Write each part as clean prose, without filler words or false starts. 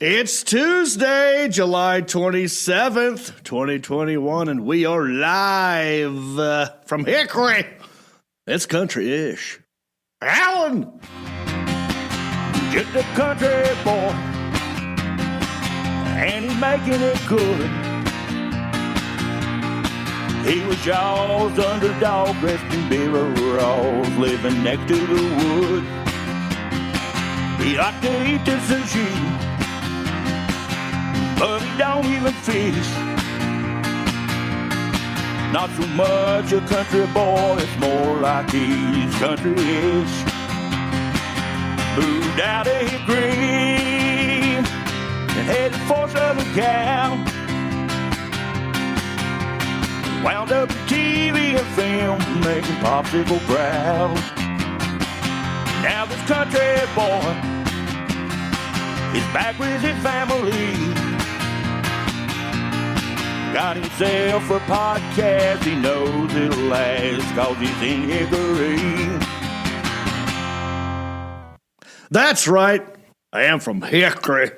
It's Tuesday, July 27th, 2021, and we are live from Hickory. It's country-ish. Alan! Get the country boy, and he's making it good. He was y'all's underdog, dressed in overalls, living next to the wood. He liked to eat the sushi, but he don't even fish. Not so much a country boy, it's more like he's country-ish. Moved out of Hickory and headed for Southern Cal. Wound up in TV and film, making popsicle proud. Now this country boy is back with his family. Got himself a podcast, he knows it'll last, cause he's in Hickory. That's right. I am from Hickory.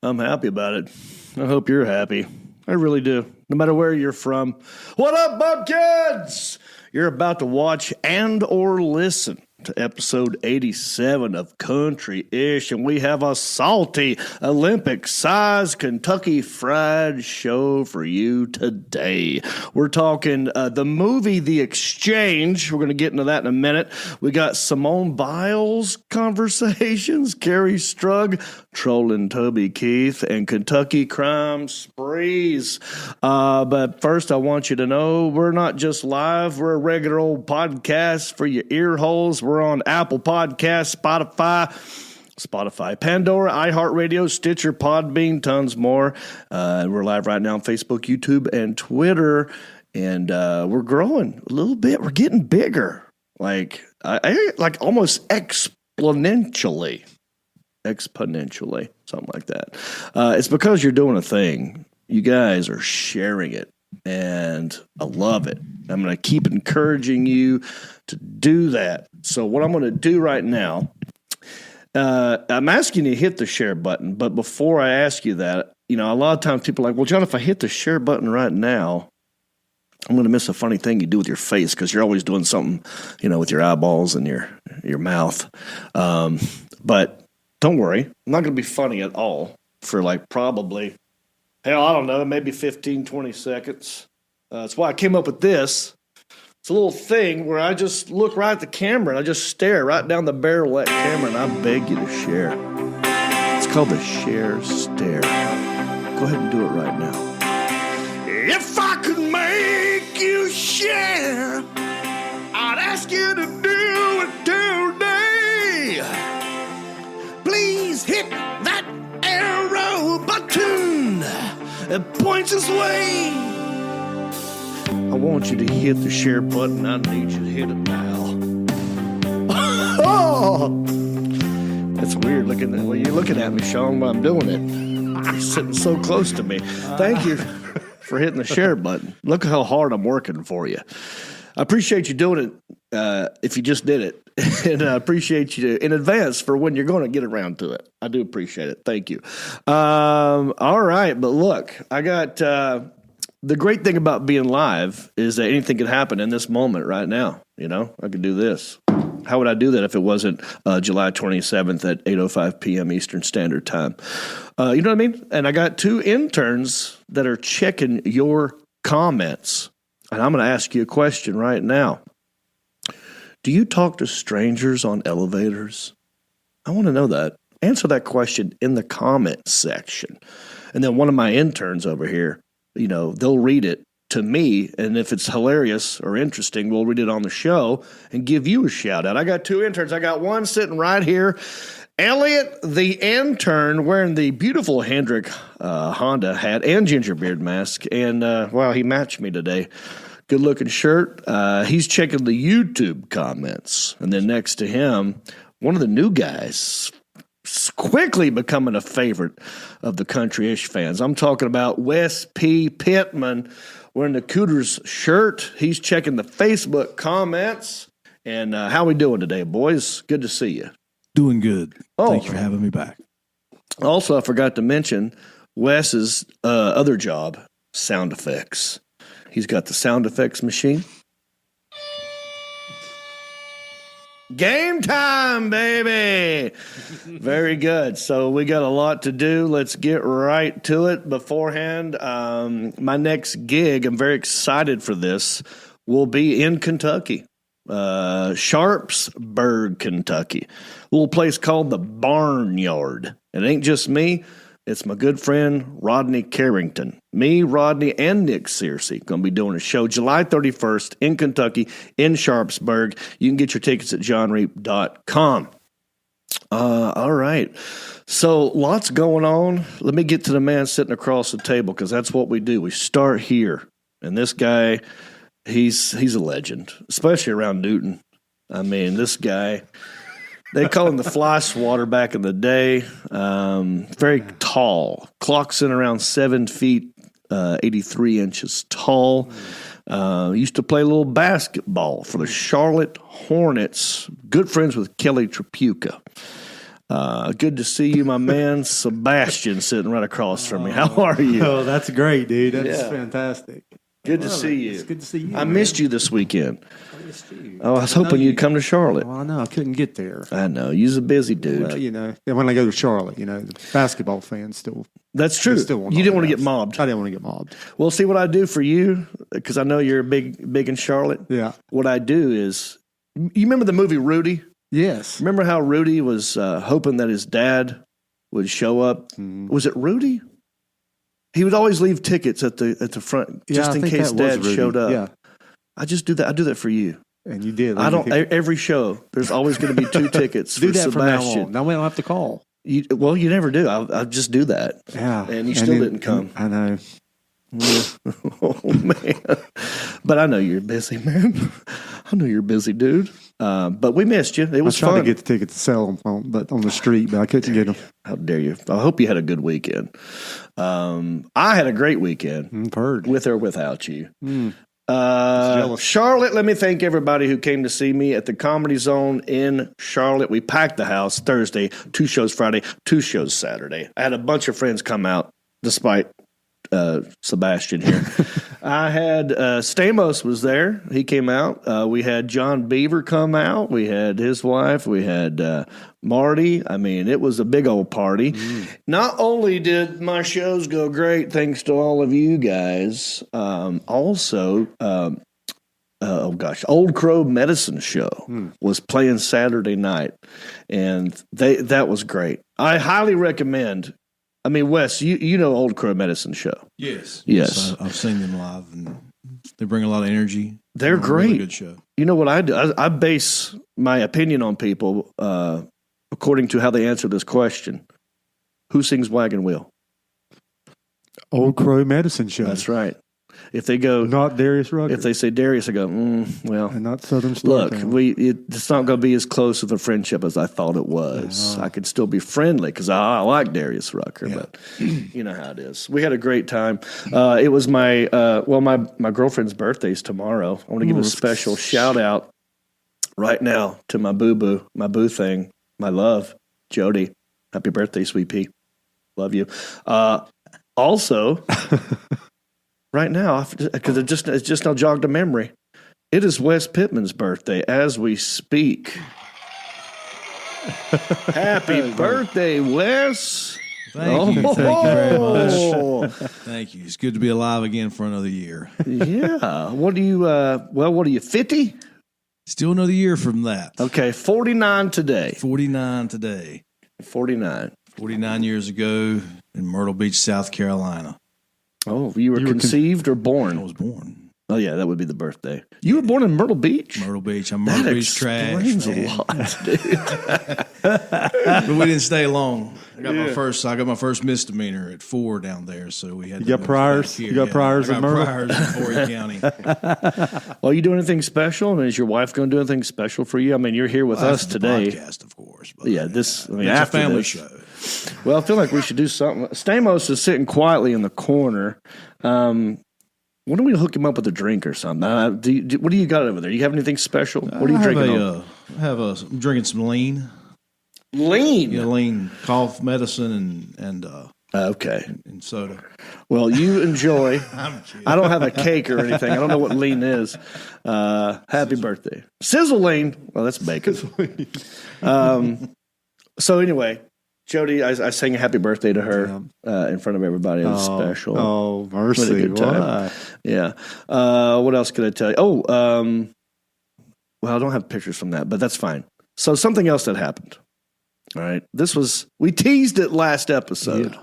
I'm happy about it. I hope you're happy. I really do. No matter where you're from. What up, Bumpkins? You're about to watch and or listen to episode 87 of Country-ish, and we have a salty Olympic-sized Kentucky Fried show for you today. We're talking the movie The Exchange. We're going to get into that in a minute. We got Simone Biles conversations, Kerry Strugg trolling Toby Keith, and Kentucky crime sprees. But first, I want you to know we're not just live. We're a regular old podcast for your ear holes. We're on Apple Podcasts, Spotify, Pandora, iHeartRadio, Stitcher, Podbean, tons more. We're live right now on Facebook, YouTube, and Twitter. And we're growing a little bit. We're getting bigger, like almost exponentially, something like that. It's because you're doing a thing. You guys are sharing it, and I love it. I'm going to keep encouraging you to do that. So what I'm going to do right now, I'm asking you to hit the share button. But before I ask you that, a lot of times people are like, well, John, if I hit the share button right now, I'm going to miss a funny thing you do with your face because you're always doing something, with your eyeballs and your mouth. But don't worry. I'm not going to be funny at all for probably, hell, I don't know, maybe 15, 20 seconds. That's why I came up with this. It's a little thing where I just look right at the camera and I just stare right down the barrel of that camera and I beg you to share. It's called the share stare. Go ahead and do it right now. If I could make you share, I'd ask you to do it today. Please hit that arrow button that points this way. I want you to hit the share button. I need you to hit it now. Oh, that's weird looking at well, you're looking at me, Sean, while I'm doing it. You're sitting so close to me. Thank you for hitting the share button. Look how hard I'm working for you. I appreciate you doing it if you just did it. And I appreciate you in advance for when you're going to get around to it. I do appreciate it. Thank you. All right. But look, I got the great thing about being live is that anything can happen in this moment right now. I could do this. How would I do that if it wasn't July 27th at 8:05 p.m. Eastern Standard Time? You know what I mean? And I got two interns that are checking your comments. And I'm going to ask you a question right now. Do you talk to strangers on elevators? I want to know that. Answer that question in the comment section. And then one of my interns over here, they'll read it to me. And if it's hilarious or interesting, we'll read it on the show and give you a shout out. I got two interns. I got one sitting right here. Elliot, the intern, wearing the beautiful Hendrick Honda hat and gingerbeard mask. And, wow, he matched me today. Good-looking shirt. He's checking the YouTube comments. And then next to him, one of the new guys, quickly becoming a favorite of the Country-ish fans. I'm talking about Wes P. Pittman wearing the Cooters shirt. He's checking the Facebook comments. And how we doing today, boys? Good to see you. Doing good. Oh. Thank you for having me back. Also, I forgot to mention Wes's other job, sound effects. He's got the sound effects machine. Game time, baby. Very good. So we got a lot to do. Let's get right to it. Beforehand, my next gig, I'm very excited for this, will be in Kentucky. Sharpsburg, Kentucky. A little place called the Barnyard. It ain't just me. It's my good friend, Rodney Carrington. Me, Rodney, and Nick Searcy going to be doing a show July 31st in Kentucky, in Sharpsburg. You can get your tickets at johnreap.com. All right. So lots going on. Let me get to the man sitting across the table because that's what we do. We start here. And this guy, he's a legend, especially around Newton. I mean, this guy... They call him the fly swatter back in the day. Very tall. Clocks in around 7 feet, 83 inches tall. Used to play a little basketball for the Charlotte Hornets. Good friends with Kelly Tripucka. Good to see you, my man, Sebastian, sitting right across from me. How are you? Oh, that's great, dude. That's fantastic. Good to see you. It's good to see you. I missed you this weekend. I missed you. Oh, I was hoping you'd come to Charlotte. Well, I know. I couldn't get there. I know. You're a busy dude. Well, when I go to Charlotte, the basketball fans still. That's true. You didn't want to get mobbed. I didn't want to get mobbed. Well, see what I do for you, because I know you're big in Charlotte. Yeah. What I do is, you remember the movie Rudy? Yes. Remember how Rudy was hoping that his dad would show up? Was it Rudy? He would always leave tickets at the front just in case Dad showed up. Yeah. I just do that. I do that for you. And you did. I don't. Every show, there's always going to be 2 tickets do for that Sebastian. From now on. Now we don't have to call. You never do. I just do that. Yeah. And you still didn't come. I know. Oh, man. But I know you're busy, man. I know you're a busy dude. But we missed you. It was fun. I tried to get the tickets to sell them on the street, but I couldn't get them. How dare you. I hope you had a good weekend. I had a great weekend. With or without you. Charlotte, let me thank everybody who came to see me at the Comedy Zone in Charlotte. We packed the house Thursday, 2 shows Friday, 2 shows Saturday. I had a bunch of friends come out despite Sebastian here. I had Stamos was there. He came out. We had John Beaver come out. We had his wife. We had Marty. I mean, it was a big old party. Not only did my shows go great, thanks to all of you guys, also, Old Crow Medicine Show was playing Saturday night, and that was great. I highly recommend. I mean, Wes, you know Old Crow Medicine Show. Yes. I've seen them live, and they bring a lot of energy. They're great. Really good show. You know what I do? I base my opinion on people according to how they answer this question. Who sings Wagon Wheel? Old Crow Medicine Show. That's right. If they go... Not Darius Rucker. If they say Darius, I go, well... And not Southern Star. Look, it's not going to be as close of a friendship as I thought it was. I could still be friendly because I like Darius Rucker, but you know how it is. We had a great time. It was my girlfriend's birthday's tomorrow. I want to give a special shout-out right now to my boo-boo, my boo thing, my love, Jody. Happy birthday, sweet pea. Love you. Also... Right now, because it just now jogged a memory. It is Wes Pittman's birthday as we speak. Happy birthday, Wes! Thank you very much. Thank you. It's good to be alive again for another year. Yeah. What are you, 50? Still another year from that. Okay, 49 today. 49 today. 49. 49 years ago in Myrtle Beach, South Carolina. Oh, you were conceived or born? I was born. Oh, yeah, that would be the birthday. You were born in Myrtle Beach? Myrtle Beach. I'm Myrtle Beach trash. That explains a lot, dude. But we didn't stay long. I got my first misdemeanor at 4 down there, so we had to got priors? You got priors in Myrtle? Priors in Horry County. Well, you do anything special? I mean, is your wife going to do anything special for you? I mean, you're here with us today. Podcast, of course. But yeah, it's a family show. Well, I feel like we should do something. Stamos is sitting quietly in the corner. Why don't we hook him up with a drink or something? What do you got over there? You have anything special? What are you drinking? I'm drinking some lean. Lean. Yeah, lean cough medicine and Okay. and soda. Well, you enjoy. I don't have a cake or anything. I don't know what lean is. Happy birthday. Sizzle lean. Well, that's bacon. So anyway, Jody, I sang a happy birthday to her in front of everybody. It was special. Oh, mercy. Good time. Why? Yeah. What else could I tell you? Oh, well, I don't have pictures from that, but that's fine. So something else that happened. All right. We teased it last episode.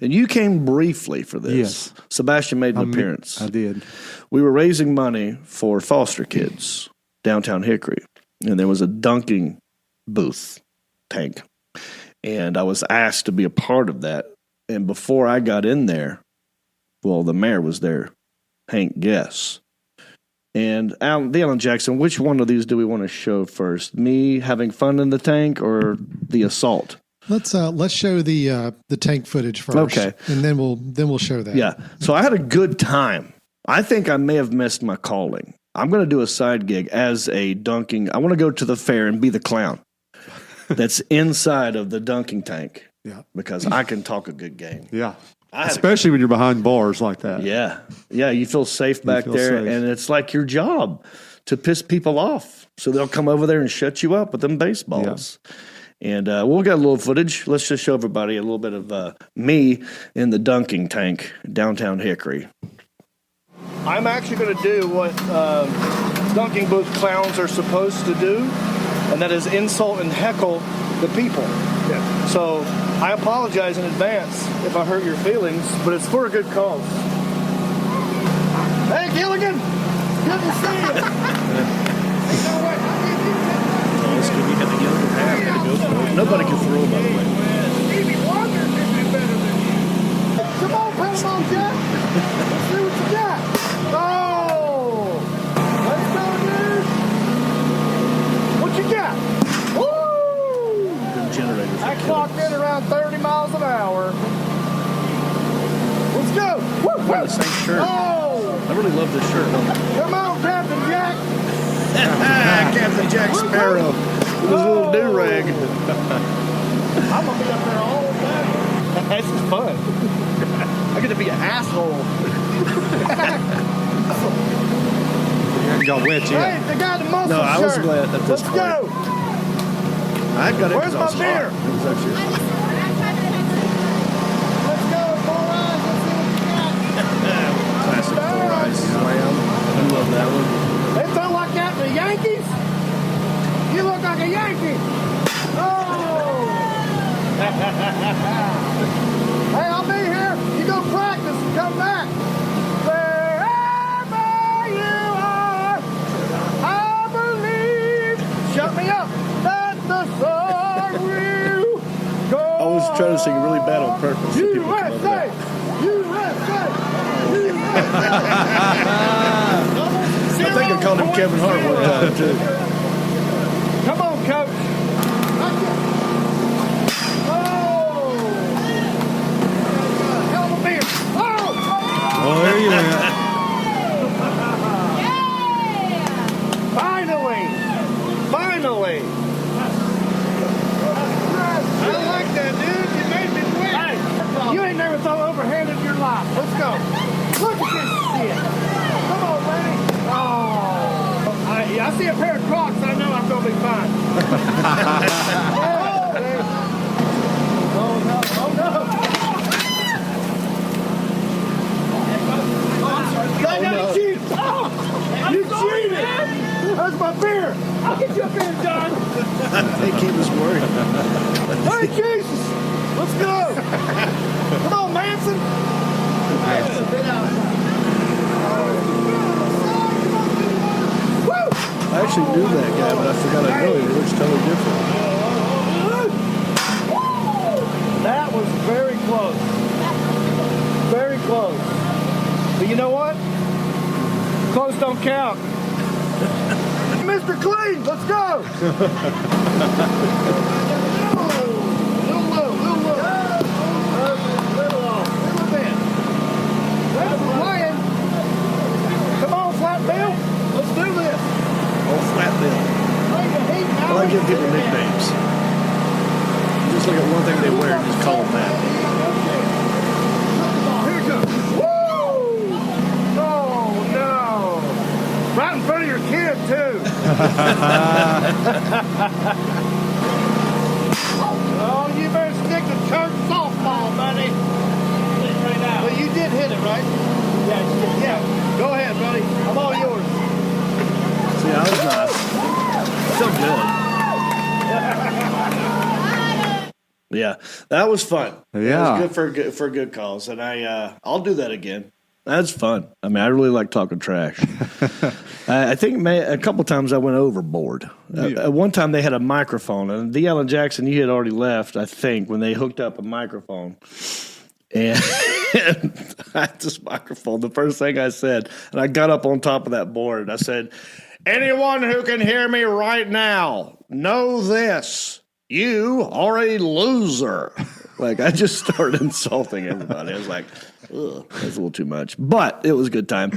And you came briefly for this. Yes. Sebastian made an appearance. I did. We were raising money for foster kids downtown Hickory. And there was a dunking booth tank. And I was asked to be a part of that. And before I got in there, well, the mayor was there. Hank Guess. And Alan Jackson, which one of these do we want to show first? Me having fun in the tank or the assault? Let's show the tank footage first. Okay. And then we'll show that. Yeah. So I had a good time. I think I may have missed my calling. I'm going to do a side gig as a dunking. I want to go to the fair and be the clown that's inside of the dunking tank. Yeah. Because I can talk a good game. Yeah. Especially when you're behind bars like that. Yeah. Yeah. You feel safe back there. safe. And it's like your job to piss people off. So they'll come over there and shut you up with them baseballs. Yeah. And we'll get a little footage. Let's just show everybody a little bit of me in the dunking tank downtown Hickory. I'm actually going to do what dunking booth clowns are supposed to do, and that is insult and heckle the people. Yeah. So I apologize in advance if I hurt your feelings, but it's for a good cause. Hey, Gilligan! Good to see you! Nobody can throw, by the way. Stevie Wonder can do better than you. Come on, Panama Jack. Let's see what you got. Oh! Let's go, dude. What you got? Woo! Generators. I clocked in around 30 miles an hour. Let's go. Woo, Wearing the same shirt. Oh! I really love this shirt. Come on, Captain Jack. Captain Jack Sparrow. With his little do-rag. I'm going to be up there all day. This is fun. I get to be an asshole. You haven't got wet yet. Hey, the guy in the muscle No, I was shirt. glad at this Let's point. go. I got it. Where's 'cause I my was beer? hot. It was actually. Let's go, Four Eyes. Let's see what you got. Classic Four Eyes Slam. I love that one. They throw like that to the Yankees? You look like a Yankee. Oh! Hey, I'll be here. You go practice and come back. Wherever you are, I believe. Shut me up. That the sun will go. I was trying to sing really bad on purpose. so people would come over USA! there. USA! I think I called him Kevin Hart one time, too. Come on, coach. Oh! Hell of a beer. Oh! Oh, there you went. Finally! Finally! I like that, dude. You made me win. Hey, you ain't never thrown overhand in your life. Let's go. Look at this shit. Come on, Lenny. Oh! I see a pair of Crocs. I know I'm going to be fine. Oh, no. Oh, no. I cheated. Oh, you cheated. That's my beer. I'll get you a beer, John. I think he was worried. Hey, Jesus. Let's go. Come on, Manson. Woo! I actually knew that guy, but I forgot I know him. He looks totally different. That was very close. Very close. But you know what? Close don't count. Mr. Clean, let's go. Little low. Little bit. That's playing. Come on, Flat Bill. Let's do this. Oh, Flat Bill. Bring the heat I now. like giving people nicknames. Oh, you better stick to church softball, buddy. Well, you did hit it, right? Yeah, you did. Yeah. Go ahead, buddy. I'm all yours. See, that was nice. So good. Yeah, that was fun. Yeah. It was good for good cause, and I'll do that again. That's fun. I mean, I really like talking trash. I think a couple times I went overboard. One time they had a microphone, and D. Allen Jackson, you had already left, I think, when they hooked up a microphone. And I had this microphone. The first thing I said, and I got up on top of that board, I said, "Anyone who can hear me right now, know this. You are a loser." Like, I just started insulting everybody. I was like, ugh, that's a little too much. But it was a good time.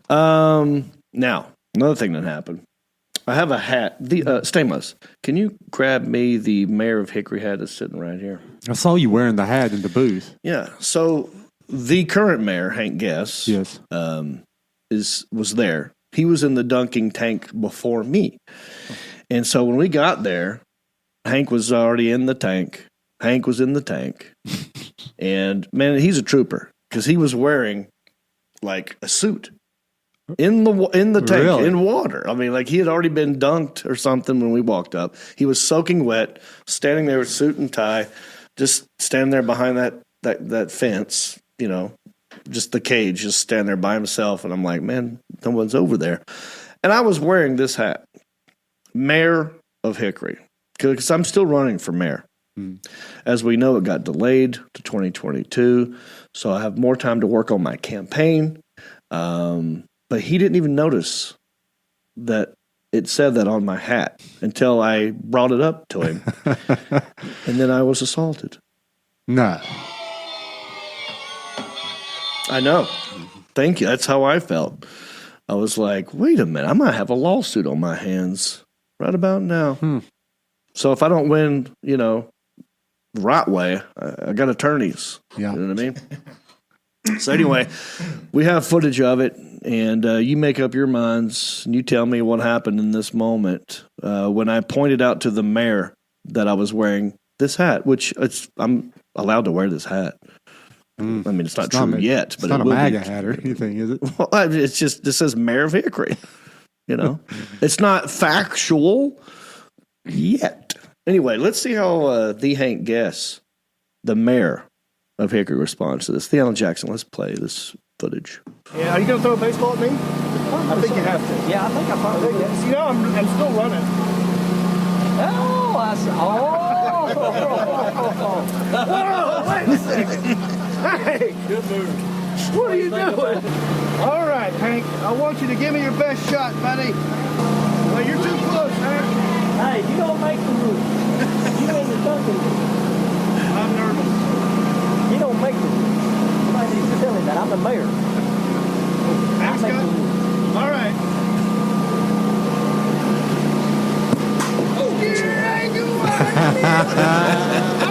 Now, another thing that happened. I have a hat. Stainless, can you grab me the Mayor of Hickory hat that's sitting right here? I saw you wearing the hat in the booth. Yeah. So the current mayor, Hank Guess, Yes. was there. He was in the dunking tank before me. And so when we got there, Hank was already in the tank. Hank was in the tank. And, man, he's a trooper because he was wearing, like, a suit in the tank, Really? in water. I mean, like, he had already been dunked or something when we walked up. He was soaking wet, standing there with suit and tie, just standing there behind that fence, you know, just the cage, just standing there by himself. And I'm like, man, no one's over there. And I was wearing this hat, Mayor of Hickory, because I'm still running for mayor. As we know, it got delayed to 2022, so I have more time to work on my campaign. But he didn't even notice that it said that on my hat until I brought it up to him. And then I was assaulted. No. I know. Thank you. That's how I felt. I was like, wait a minute, I might have a lawsuit on my hands right about now. So if I don't win, you know, the right way, I got attorneys. Yeah. You know what I mean? So anyway, we have footage of it, and you make up your minds, and you tell me what happened in this moment when I pointed out to the mayor that I was wearing this hat, which I'm allowed to wear this hat. I mean, it's not true yet, but it's not it a will MAGA be. hat or anything, is it? Well, it's just, this says Mayor of Hickory. You know, it's not factual yet. Anyway, let's see how the Hank Guess, the mayor of Hickory, responds to this. The Allen Jackson, let's play this footage. Yeah, are you going to throw a baseball at me? I think you have to. Yeah, I think I probably did. You know, I'm still running. Oh, I see. Whoa, wait a second. Hey, good move. What are you doing? All right, Hank, I want you to give me your best shot, buddy. Well, you're too close, Hank. Hey, you don't make the rules. You ain't the dunking rules. I'm nervous. You don't make the rules. Somebody needs to tell him that. I'm the mayor. I Hank's make the got it. rules. All right. Oh, yeah, Hank, you I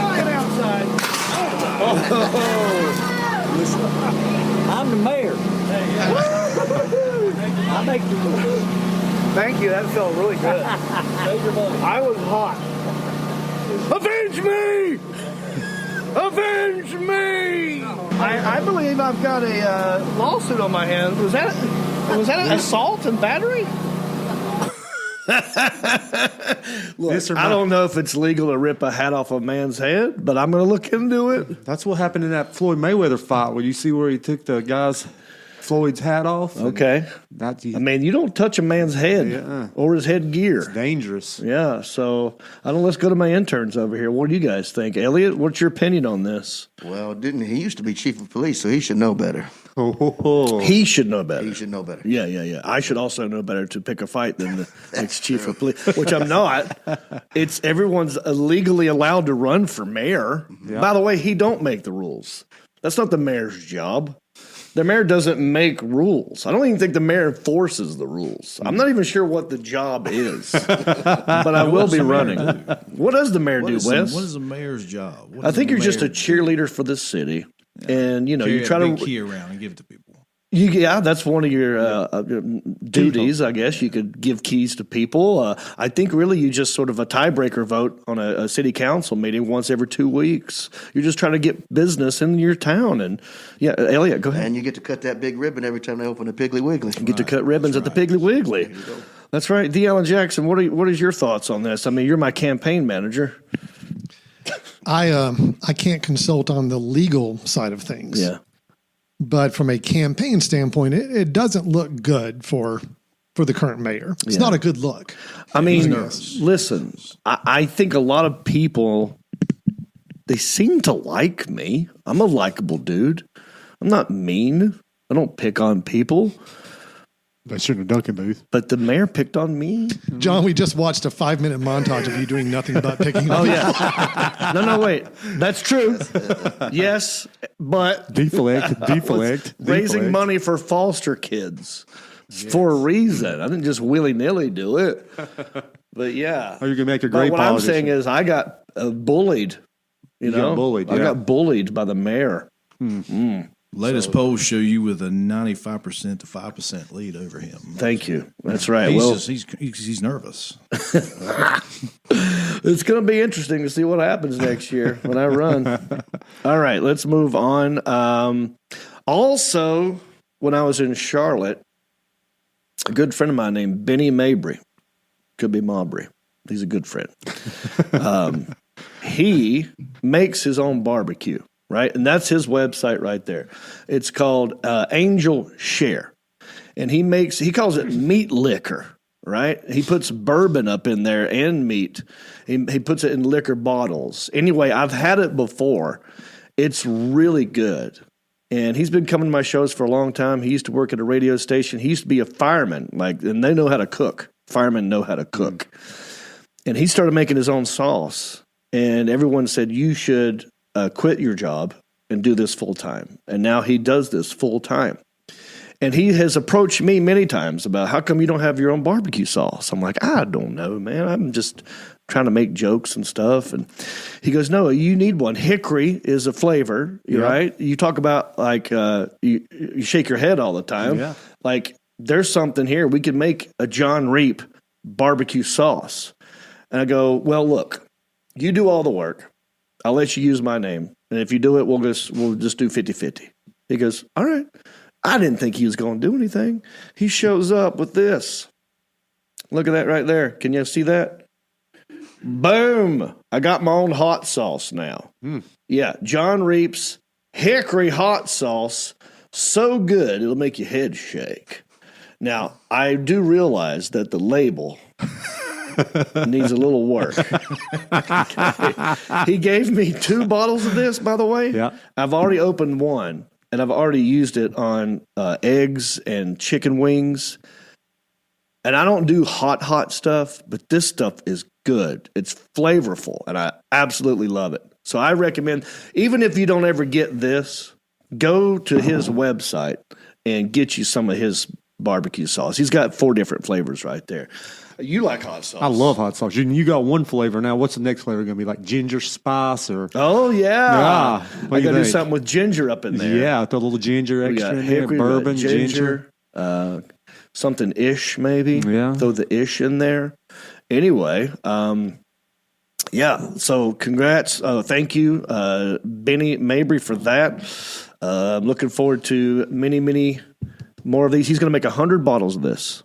like it outside. I'm the mayor. I make the rules. Thank you. That felt really good. I was hot. Avenge me! Avenge me! I believe I've got a lawsuit on my hands. Was that an assault and battery? Look, I don't know if it's legal to rip a hat off a man's head, but I'm going to look into it. That's what happened in that Floyd Mayweather fight where you see where he took the guy's Floyd's hat off. Okay. I mean, you don't touch a man's head or his headgear. It's dangerous. Yeah, so let's go to my interns over here. What do you guys think? Elliot, what's your opinion on this? Well, he used to be chief of police, so he should know better. He should know better. He should know better. Yeah. I should also know better to pick a fight than the ex-chief of police, which I'm not. Everyone's legally allowed to run for mayor. Yeah. By the way, he don't make the rules. That's not the mayor's job. The mayor doesn't make rules. I don't even think the mayor enforces the rules. I'm not even sure what the job is, but I will be running. What does the mayor do, Wes? What is the mayor's job? I think you're just a cheerleader for the city, and you know you try carry a to big key around and give it to people. Yeah, that's one of your duties, I guess. You could give keys to people. I think really you just sort of a tiebreaker vote on a city council meeting once every 2 weeks. You're just trying to get business in your town. And yeah, Elliot, go ahead. And you get to cut that big ribbon every time they open a Piggly Wiggly. You get to cut ribbons at the Piggly Wiggly. That's right. D. Allen Jackson, what is your thoughts on this? I mean, you're my campaign manager. I can't consult on the legal side of things. Yeah. But from a campaign standpoint, it doesn't look good for the current mayor. It's not a good look. I mean, listen, I think a lot of people, they seem to like me. I'm a likable dude. I'm not mean. I don't pick on people. They shouldn't have Duncan Booth. But the mayor picked on me. John, we just watched a 5-minute montage of you doing nothing but picking on yeah. No, wait. That's true. Yes, but Deflect. raising money for foster kids for a reason. I didn't just willy-nilly do it. But yeah. Oh, you're going to make a great What I'm saying is I got bullied. You know? got bullied, I got bullied by the mayor. Latest polls show you with a 95% to 5% lead over him. Thank you. That's right. He's nervous. It's going to be interesting to see what happens next year when I run. All right, let's move on. Also, when I was in Charlotte, a good friend of mine named Benny Mabry, could be Mabry. He's a good friend. He makes his own barbecue. Right, and that's his website right there. It's called Angel Share, and he calls it meat liquor. Right, he puts bourbon up in there and meat. He puts it in liquor bottles. Anyway, I've had it before. It's really good, and he's been coming to my shows for a long time. He used to work at a radio station. He used to be a fireman, and they know how to cook. Firemen know how to cook, and he started making his own sauce. And everyone said you should quit your job and do this full time. And now he does this full time. And he has approached me many times about how come you don't have your own barbecue sauce? I'm like, I don't know, man. I'm just trying to make jokes and stuff. And he goes, no, you need one. Hickory is a flavor, right? You talk about like you shake your head all the time. Yeah. Like there's something here. We could make a John Reap barbecue sauce. And I go, well, look, you do all the work. I'll let you use my name. And if you do it, we'll just do 50-50. He goes, all right. I didn't think he was going to do anything. He shows up with this. Look at that right there. Can you see that? Boom. I got my own hot sauce now. Yeah, John Reap's Hickory hot sauce. So good, it'll make your head shake. Now, I do realize that the label needs a little work. He gave me 2 bottles of this, by the way. Yeah. I've already opened one, and I've already used it on eggs and chicken wings. And I don't do hot stuff, but this stuff is good. It's flavorful, and I absolutely love it. So I recommend, even if you don't ever get this, go to his website and get you some of his barbecue sauce. He's got 4 different flavors right there. You like hot sauce. I love hot sauce. You got one flavor now. What's the next flavor going to be? Like ginger spice or? Oh, yeah. I got to do something with ginger up in there. Yeah, throw a little ginger extra in there. Bourbon, ginger. Something ish maybe. Yeah. Throw the ish in there. Anyway, yeah. So congrats. Thank you, Benny Mabry, for that. I'm looking forward to many more of these. He's going to make 100 bottles of this.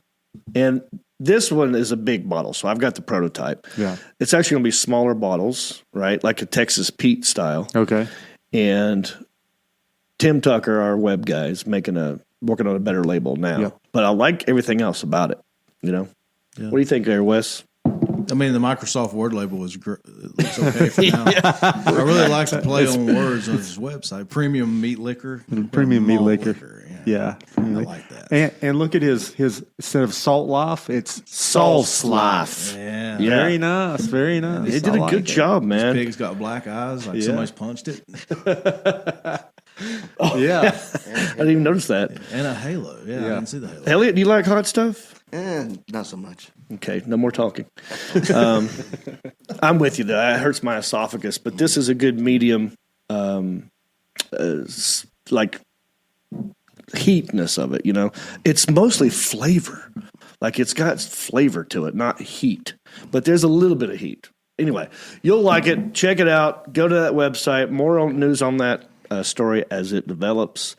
And this one is a big bottle, so I've got the prototype. Yeah. It's actually going to be smaller bottles, right? Like a Texas Pete style. Okay. And Tim Tucker, our web guy, is working on a better label now. Yeah. But I like everything else about it, you know? Yeah. What do you think there, Wes? I mean, the Microsoft Word label was great. It looks okay for now. I really like to play on words on his website. Premium meat liquor. Premium meat liquor. Yeah. I like that. And look at his instead of Salt Life, it's Sauce Life. Yeah. Very nice. Very nice. They did a good job, man. This pig's got black eyes, like somebody's punched it. Yeah. I didn't even notice that. And a halo. Yeah, I didn't see the halo. Elliot, do you like hot stuff? Not so much. Okay, no more talking. I'm with you, though. It hurts my esophagus, but this is a good medium, like heatness of it, you know. It's mostly flavor. Like it's got flavor to it, not heat. But there's a little bit of heat. Anyway, you'll like it. Check it out. Go to that website. More news on that story as it develops.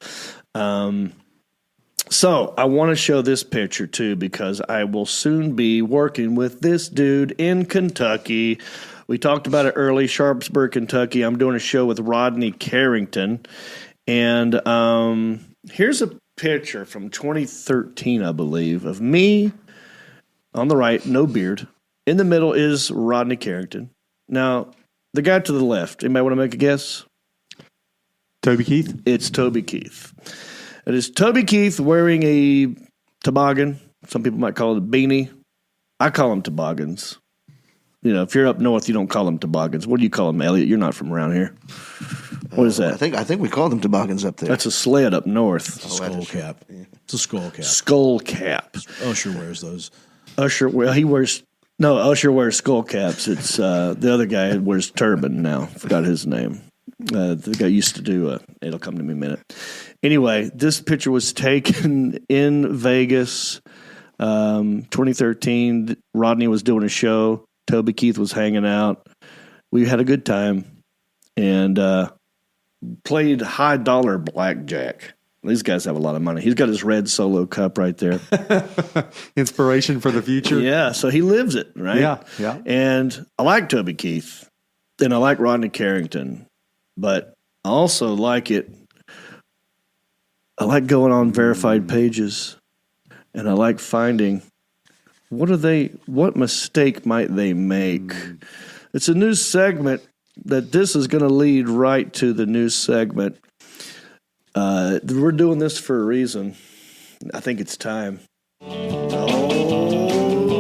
So I want to show this picture too because I will soon be working with this dude in Kentucky. We talked about it early, Sharpsburg, Kentucky. I'm doing a show with Rodney Carrington. And here's a picture from 2013, I believe, of me on the right, no beard. In the middle is Rodney Carrington. Now, the guy to the left, anybody want to make a guess? Toby Keith? It's Toby Keith. It is Toby Keith wearing a toboggan. Some people might call it a beanie. I call them toboggans. You know, if you're up north, you don't call them toboggans. What do you call them, Elliot? You're not from around here. What is that? I think we call them toboggans up there. That's a sled up north. Skull cap. It's a skull cap. Skull cap. Usher wears those. Usher wears skull caps. It's the other guy wears turban now. Forgot his name. The guy used to do it'll come to me in a minute. Anyway, this picture was taken in Vegas, 2013. Rodney was doing a show. Toby Keith was hanging out. We had a good time and played high dollar blackjack. These guys have a lot of money. He's got his red Solo cup right there. Inspiration for the future. Yeah, so he lives it, right? Yeah. And I like Toby Keith, and I like Rodney Carrington, but I also like it. I like going on verified pages, and I like finding what mistake might they make. It's a new segment that this is going to lead right to the news segment. We're doing this for a reason. I think it's time. Oh,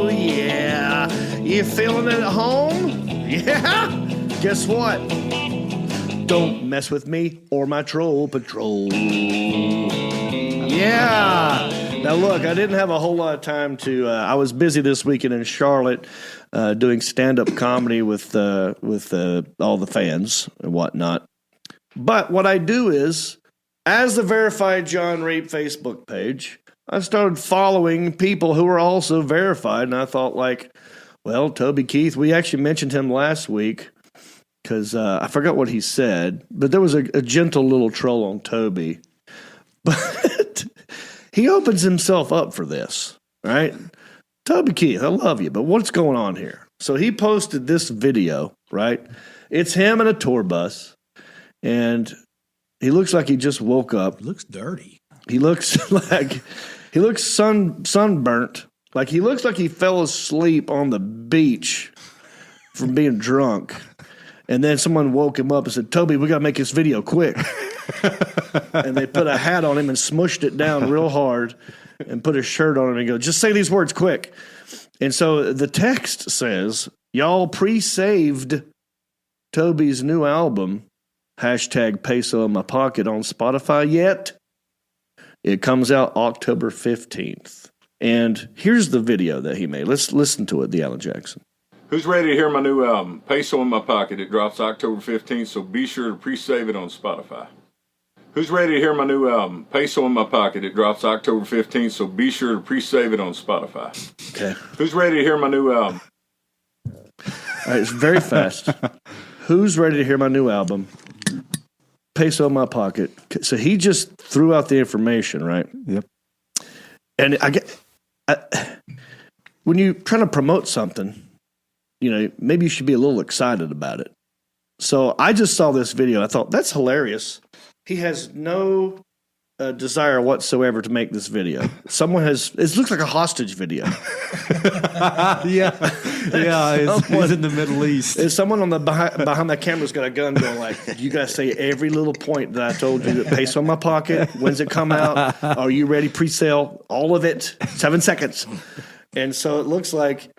yeah. You feeling it at home? Yeah? Guess what? Don't mess with me or my troll patrol. Yeah. Now, look, I didn't have a whole lot of time to... I was busy this weekend in Charlotte doing stand-up comedy with all the fans and whatnot. But what I do is... As the Verified John Reap Facebook page, I started following people who were also verified, and I thought, like, well, Toby Keith, we actually mentioned him last week because I forgot what he said, but there was a gentle little troll on Toby. But he opens himself up for this, right? Toby Keith, I love you, but what's going on here? So he posted this video, right? It's him in a tour bus, and... He looks like he just woke up. He looks dirty. He looks sunburnt. Like he looks like he fell asleep on the beach from being drunk. And then someone woke him up and said, Toby, we got to make this video quick. And they put a hat on him and smushed it down real hard and put a shirt on him and go, just say these words quick. And so the text says, y'all pre-saved Toby's new album. Hashtag peso in my pocket on Spotify yet? It comes out October 15th. And here's the video that he made. Let's listen to it, the Alan Jackson. Who's ready to hear my new album, Peso in My Pocket? It drops October 15th, so be sure to pre-save it on Spotify. Who's ready to hear my new album, Peso in My Pocket? It drops October 15th, so be sure to pre-save it on Spotify. Okay. Who's ready to hear my new album? All right, it's very fast. Who's ready to hear my new album? Peso in My Pocket. So he just threw out the information, right? Yep. And when you're trying to promote something, you know, maybe you should be a little excited about it. So I just saw this video. I thought, that's hilarious. He has no desire whatsoever to make this video. It looks like a hostage video. Yeah. He's in the Middle East. Is someone on the behind the camera's got a gun going like, you got to say every little point that I told you that Peso in My Pocket. When's it come out? Are you ready? Pre-sale. All of it. 7 seconds. And so it looks like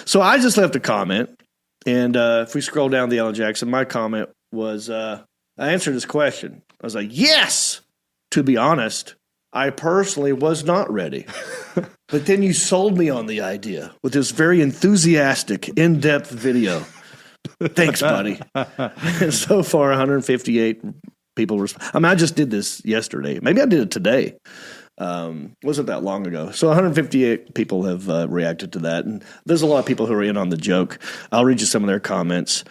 so I just left a comment. And if we scroll down the Alan Jackson, my comment was, I answered his question. I was like, yes! To be honest, I personally was not ready. But then you sold me on the idea with this very enthusiastic, in-depth video. Thanks, buddy. And so far, 158 people. I mean, I just did this yesterday. Maybe I did it today. Wasn't that long ago. So 158 people have reacted to that. And there's a lot of people who are in on the joke. I'll read you some of their comments.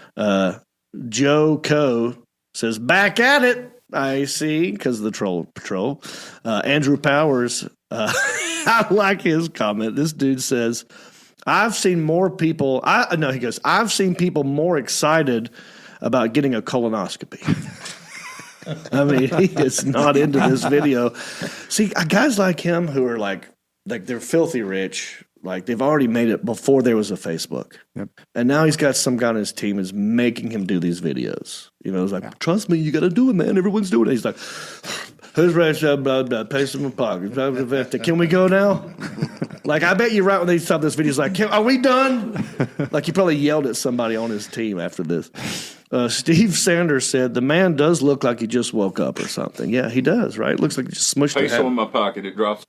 Joe Coe says, back at it. I see, because of the troll patrol. Andrew Powers, I like his comment. This dude says, I've seen more people. He goes, I've seen people more excited about getting a colonoscopy. I mean, he is not into this video. See, guys like him who are like they're filthy rich, like they've already made it before there was a Facebook. Yep. And now he's got some guy on his team is making him do these videos. You know, it's like, trust me, you got to do it, man. Everyone's doing it. He's like, who's ready to blah, blah, pay some pockets? Can we go now? Like, I bet you right when they stop this video, he's like, are we done? Like, he probably yelled at somebody on his team after this. Steve Sanders said, the man does look like he just woke up or something. Yeah, he does, right? Looks like he just smushed Peso in my pocket, it drops.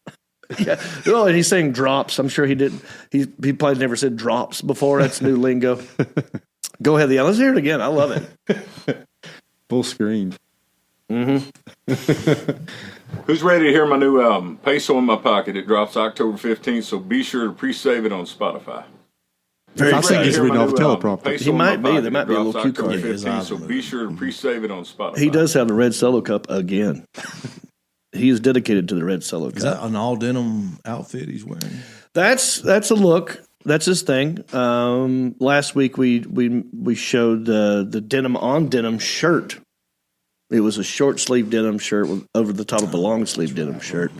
Yeah. Oh, and he's saying drops. I'm sure he didn't. He probably never said drops before. That's new lingo. Go ahead, let's hear it again. I love it. Full screen. Mm-hmm. Who's ready to hear my new Peso in my pocket? It drops October 15th, so be sure to pre-save it on Spotify. I think he's reading off teleprompter. He might be. There might be a little cue card. 15th, so be sure to pre-save it on Spotify. He does have the red Solo Cup again. He is dedicated to the red Solo Cup. Is that an all denim outfit he's wearing? That's a look. That's his thing. Last week we showed the denim on denim shirt. It was a short sleeve denim shirt over the top of a long sleeve denim shirt.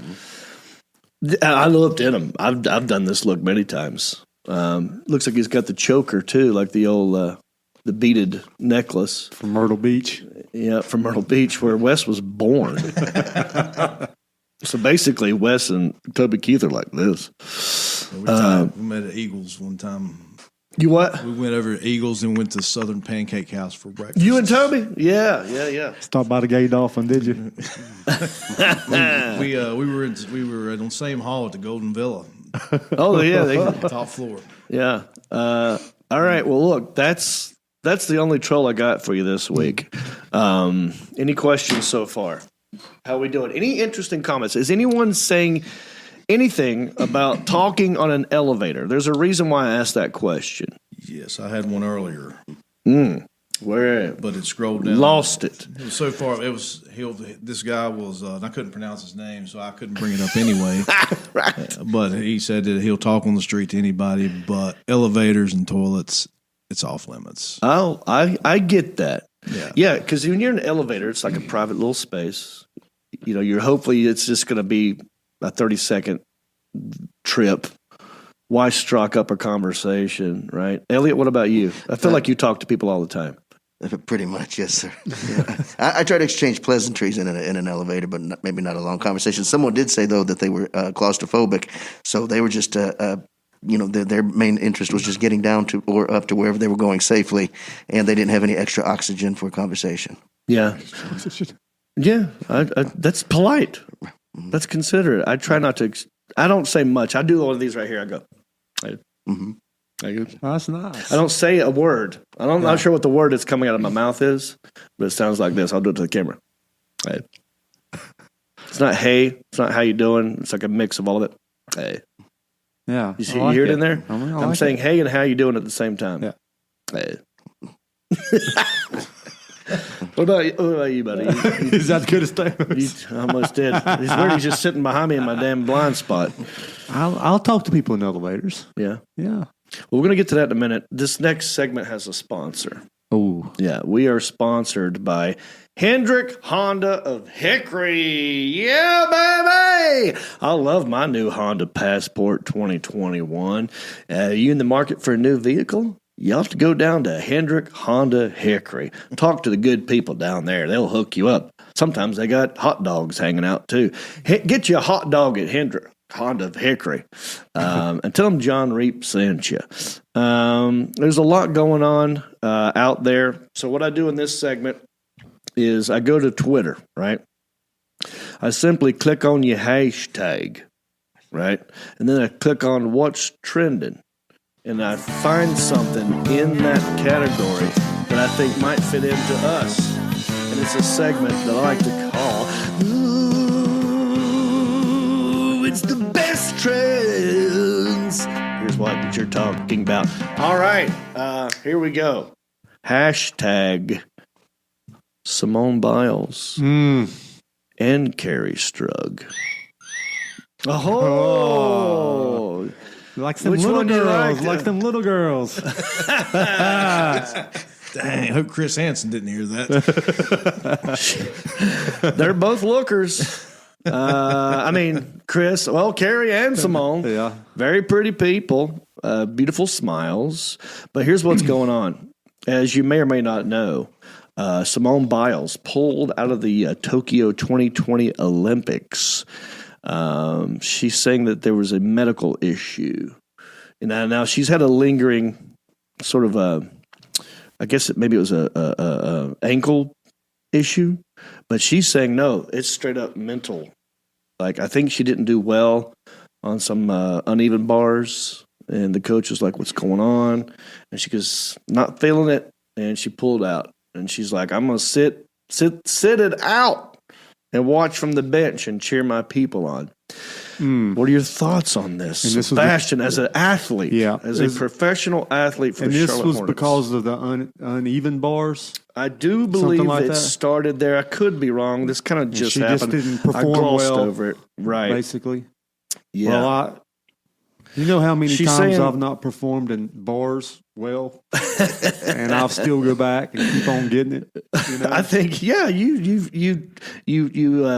I love denim. I've done this look many times. Looks like he's got the choker too, like the old the beaded necklace from Myrtle Beach. Yeah, from Myrtle Beach, where Wes was born. So basically, Wes and Toby Keith are like this. Yeah, we met at Eagles one time. You what? We went over to Eagles and went to Southern Pancake House for breakfast. You and Toby? Yeah. Stopped by the Gay Dolphin, did you? we were in the same hall at the Golden Villa. Oh yeah, top floor. Yeah. All right. Well, look, that's the only troll I got for you this week. Any questions so far? How are we doing? Any interesting comments? Is anyone saying anything about talking on an elevator? There's a reason why I asked that question. Yes, I had one earlier. Where? But it scrolled down. Lost it. So far, it was this guy was, and I couldn't pronounce his name, so I couldn't bring it up anyway. Right. But he said that he'll talk on the street to anybody, but elevators and toilets, it's off limits. Oh, I get that. Yeah, because when you're in an elevator, it's like a private little space. You know, hopefully it's just going to be a 30-second trip. Why struck up a conversation, right? Elliot, what about you? I feel like you talk to people all the time. Pretty much, yes, sir. Yeah. I try to exchange pleasantries in an elevator, but maybe not a long conversation. Someone did say, though, that they were claustrophobic, so they were just, their main interest was just getting down to or up to wherever they were going safely, and they didn't have any extra oxygen for conversation. Yeah. Yeah, that's polite. That's considerate. I try not to. I don't say much. I do one of these right here. I go. That's nice. I don't say a word. I'm not sure what the word that's coming out of my mouth is, but it sounds like this. I'll do it to the camera. Hey. It's not hey. It's not how you doing. It's like a mix of all of it. Hey. Yeah. You hear it in there? I'm saying hey and how you doing at the same time. Yeah. Hey. What about you, buddy? Is that good as statements? You almost did. He's weird. He's just sitting behind me in my damn blind spot. I'll talk to people in elevators. Yeah. Yeah. Well, we're going to get to that in a minute. This next segment has a sponsor. Oh. Yeah, we are sponsored by Hendrick Honda of Hickory. Yeah, baby! I love my new Honda Passport 2021. You in the market for a new vehicle? You have to go down to Hendrick Honda Hickory. Talk to the good people down there. They'll hook you up. Sometimes they got hot dogs hanging out, too. Get you a hot dog at Hendrick Honda of Hickory. And tell them John Reap sent you. There's a lot going on out there. So what I do in this segment is I go to Twitter, right? I simply click on your hashtag, right? And then I click on what's trending. And I find something in that category that I think might fit into us. And It's a segment that I like to call Ooh, it's the best trends. Here's what you're talking about. All right, here we go. Hashtag Simone Biles and Kerry Strugg. Oh. Like some Which little one do you girls. like? Like some little girls. Dang, I hope Chris Hansen didn't hear that. They're both lookers. I mean, Chris, well, Kerry and Simone. Yeah. Very pretty people, beautiful smiles. But here's what's going on. As you may or may not know, Simone Biles pulled out of the Tokyo 2020 Olympics. She's saying that there was a medical issue. And now she's had a lingering sort of I guess maybe it was a ankle issue, but she's saying no, it's straight up mental. Like I think she didn't do well on some uneven bars, and the coach was like, "What's going on?" And she goes, "Not feeling it," and she pulled out. And she's like, "I'm gonna sit it out and watch from the bench and cheer my people on." What are your thoughts on this, Sebastian, as an athlete, as a professional athlete for the Charlotte Hornets? And this was because of the uneven bars? I do believe like it that? started there. I could be wrong. This kind of just happened. She just didn't I perform glossed well, over it. Right. basically. Yeah. Well, you know how many She's times saying- I've not performed in bars well, and I'll still go back and keep on getting it. You know? I think, yeah, you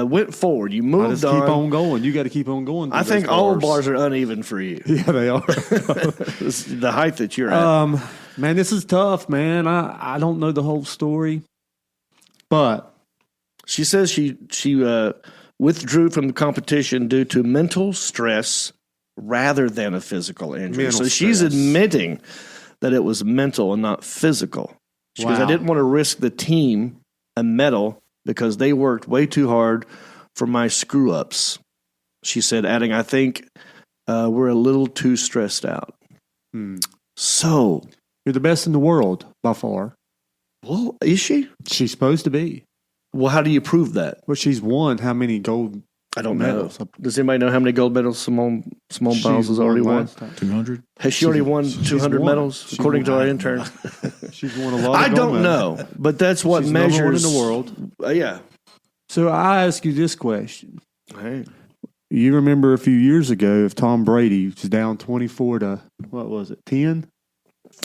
went forward. You I moved just keep on going. You got to keep on going. I think all bars are uneven for you. Yeah, they are. The height that you're at. Man, this is tough, man. I don't know the whole story, but She says she withdrew from the competition due to mental stress rather than a physical injury. Mental So she's stress. admitting that it was mental and not physical. She goes, I Wow. didn't want to risk the team a medal because they worked way too hard for my screw-ups. She said, adding, I think we're a little too stressed out. So, you're the best in the world by far. well, is she? She's supposed to be. Well, how do you prove that? Well, she's won how many gold I don't medals? know. Does anybody know how many gold medals Simone Biles has already won? last time. 200? Has she already won 200 won. medals, She's according to won. our intern? She's won a lot of I gold don't medals. know, but that's what She's number one measures in the world. Yeah. So I ask you this question. Hey. You remember a few years ago if Tom Brady was down 24 to, what was it, 10?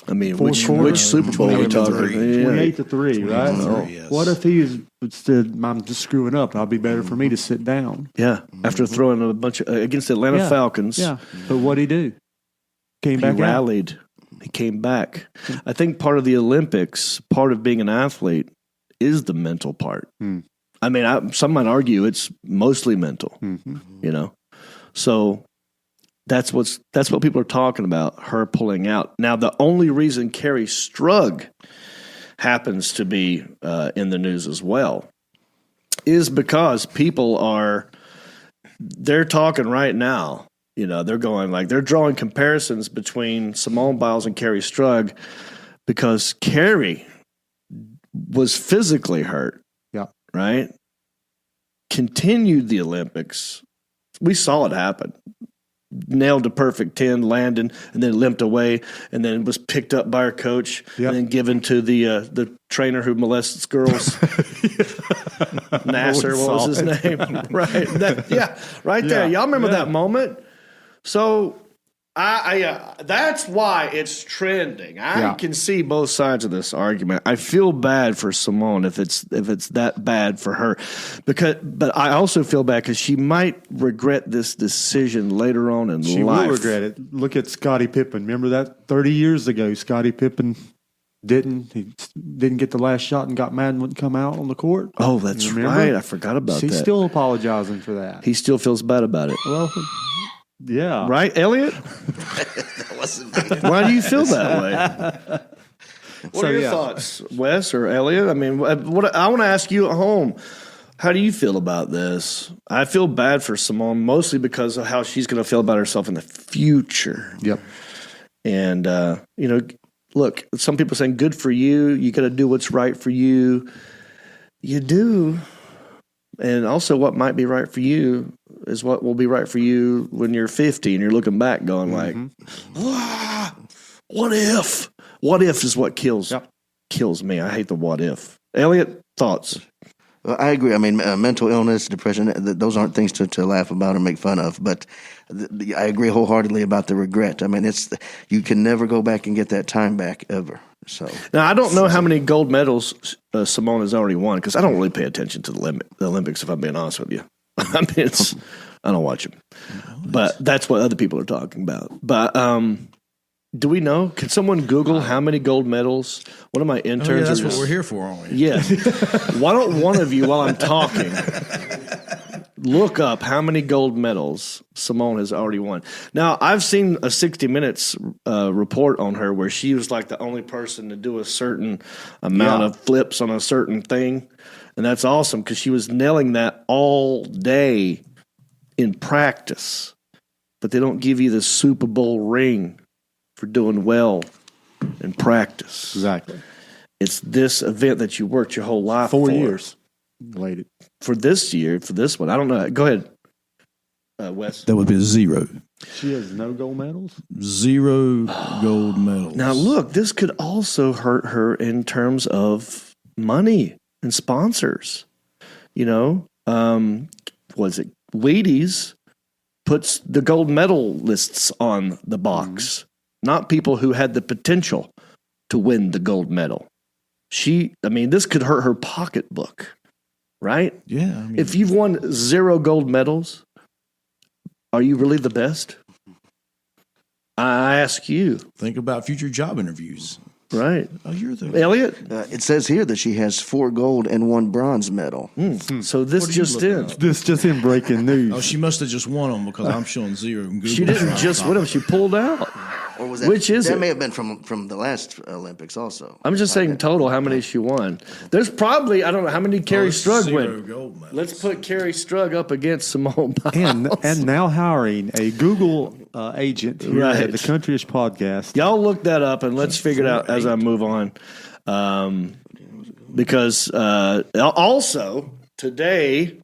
I mean, Fourth quarter? which Super Bowl are we 28 to talking? 3. 28 to 3, right? 28 to 3, yes. What if he said, I'm just screwing up. It'll be better for me to sit down. Yeah, after throwing a bunch of against the Atlanta Yeah. Falcons. Yeah. But what'd he do? Came He back out. rallied. He came back. I think part of the Olympics, part of being an athlete, is the mental part. I mean, some might argue it's mostly mental. You know, so that's what people are talking about. Her pulling out. Now, the only reason Kerry Strugg happens to be in the news as well is because they're talking right now. You know, they're going they're drawing comparisons between Simone Biles and Kerry Strugg because Kerry was physically hurt. Yeah. Right? Continued the Olympics. We saw it happen. Nailed a perfect 10, landed, and then limped away, and then was picked up by her coach, Yep. and then given to the trainer who molests girls. Nasser, what was his name? Right. Right there. Y'all remember that moment? So that's why it's trending. I can see both sides of this argument. I feel bad for Simone if it's that bad for her, but I also feel bad because she might regret this decision later on in She life. will regret it. Look at Scottie Pippen. Remember that 30 years ago, Scottie Pippen didn't get the last shot and got mad and wouldn't come out on the court. Oh, that's You remember? right. I forgot about He's that. still apologizing for that. He still feels bad about it. Well, yeah. Right, Elliot? That wasn't me. Why do you feel that way? What So, are your yeah. thoughts, Wes or Elliot? I mean, what I want to ask you at home, how do you feel about this? I feel bad for Simone, mostly because of how she's going to feel about herself in the future. Yep. And, look, some people are saying, good for you. You got to do what's right for you. You do. And also, what might be right for you is what will be right for you when you're 50 and you're looking back going like, what if? What if is what kills me. I hate the what if. Elliot, thoughts? Well, I agree. I mean, mental illness, depression, those aren't things to laugh about or make fun of. But I agree wholeheartedly about the regret. I mean, you can never go back and get that time back ever. So now I don't know how many gold medals Simone has already won because I don't really pay attention to the Olympics. If I'm being honest with you, I mean, I don't watch them, but that's what other people are talking about. But do we know? Can someone Google how many gold medals? One of my interns. That's what we're here for, aren't we? Yes. Why don't one of you, while I'm talking, look up how many gold medals Simone has already won? Now, I've seen a 60 Minutes report on her where she was like the only person to do a certain amount of flips on a certain thing. And that's awesome because she was nailing that all day in practice. But they don't give you the Super Bowl ring for doing well in practice. Exactly. It's this event that you worked your whole life 4 for. years later. For this year, for this one. I don't know. Go ahead, Wes. That would be 0. She has no gold medals? 0 gold medals. Now, look, this could also hurt her in terms of money and sponsors. You know, was it Wheaties puts the gold medal lists on the box, not people who had the potential to win the gold medal. This could hurt her pocketbook, right? Yeah. I mean, If you've won 0 gold medals, are you really the best? I ask you. think about future job interviews. Right. Oh, you're the Elliot? it says here that she has 4 gold and 1 bronze medal. So this just in. This just in breaking news. Oh, she must have just won them because I'm showing 0. And She Google's didn't right just on win them. top She pulled out. Or was that? Which is that it? may have been from the last Olympics also. I'm just saying total how many she won. There's probably, I don't know, how many Kerry of it. Strugg 0 win. gold medals. Let's put Kerry Strugg up against Simone Biles. And now hiring a Google agent here Right. at the Countryish Podcast. Y'all look that up and let's figure it out as I move on. Because also today,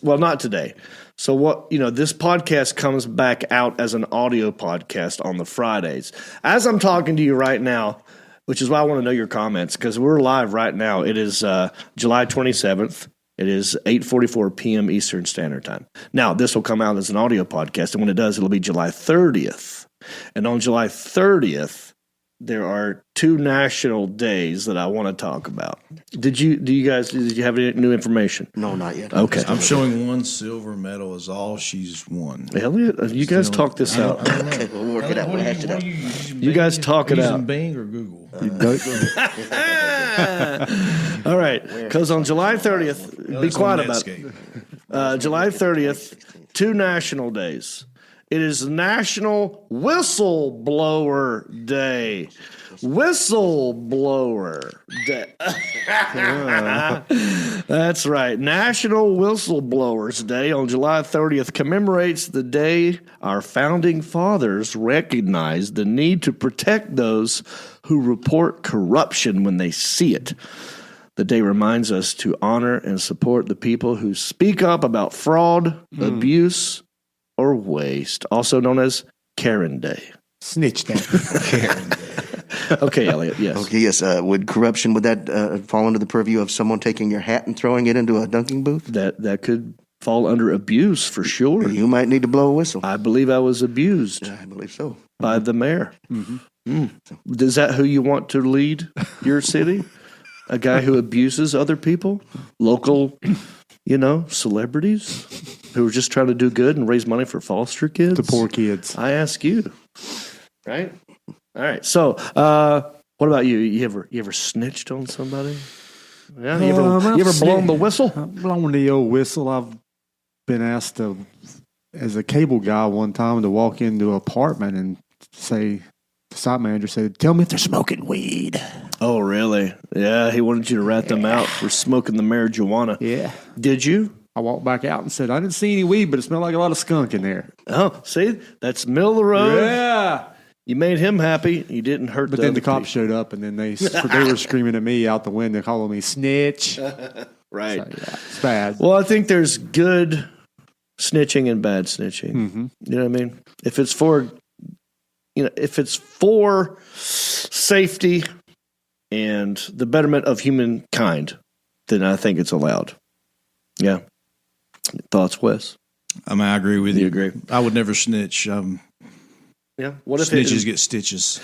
not today. So this podcast comes back out as an audio podcast on the Fridays. As I'm talking to you right now, which is why I want to know your comments, because we're live right now. It is July 27th. It is 8:44 p.m. Eastern Standard Time. Now, this will come out as an audio podcast, and when it does, it'll be July 30th. And on July 30th, there are 2 national days that I want to talk about. Did you have any new information? No, not yet. Okay. I'm showing 1 silver medal is all she's won. Elliot, you guys talk this out. Okay, we'll work it out. We'll hash it out. You guys talk it Using out. Bing or Google? All right, because on July 30th, be quiet about it. July 30th, 2 national days. It is National Whistleblower Day. Whistleblower Day. That's right. National Whistleblowers Day on July 30th commemorates the day our founding fathers recognized the need to protect those who report corruption when they see it. The day reminds us to honor and support the people who speak up about fraud, abuse, or waste, also known as Karen Day. Snitch Day. Karen Day. Okay, Elliot, yes. Okay, yes. Would that fall under the purview of someone taking your hat and throwing it into a dunking booth? That could fall under abuse for sure. You might need to blow a whistle. I believe I was abused. I believe so. By the mayor. Is that who you want to lead your city? A guy who abuses other people? Local, celebrities who are just trying to do good and raise money for foster kids? The poor kids. I ask you. Right? All right. So, what about you? You ever snitched on somebody? Yeah. You ever blown the whistle? I've blown the old whistle. I've been asked as a cable guy one time to walk into an apartment and say, the site manager said, "Tell me if they're smoking weed." Oh, really? Yeah. He wanted you to rat them out for smoking the marijuana. Yeah. Did you? I walked back out and said, "I didn't see any weed, but it smelled like a lot of skunk in there." Oh, see? That's middle of the road. Yeah. You made him happy. You didn't hurt But the then other the cops people. showed up, and then they were screaming at me out the window, calling me snitch. Right. So, yeah, it's bad. Well, I think there's good snitching and bad snitching. Mm-hmm. You know what I mean? If it's for safety and the betterment of humankind, then I think it's allowed. Yeah. Thoughts, Wes? I mean, I agree with you. You agree? I would never snitch. Yeah. What if Snitches get stitches.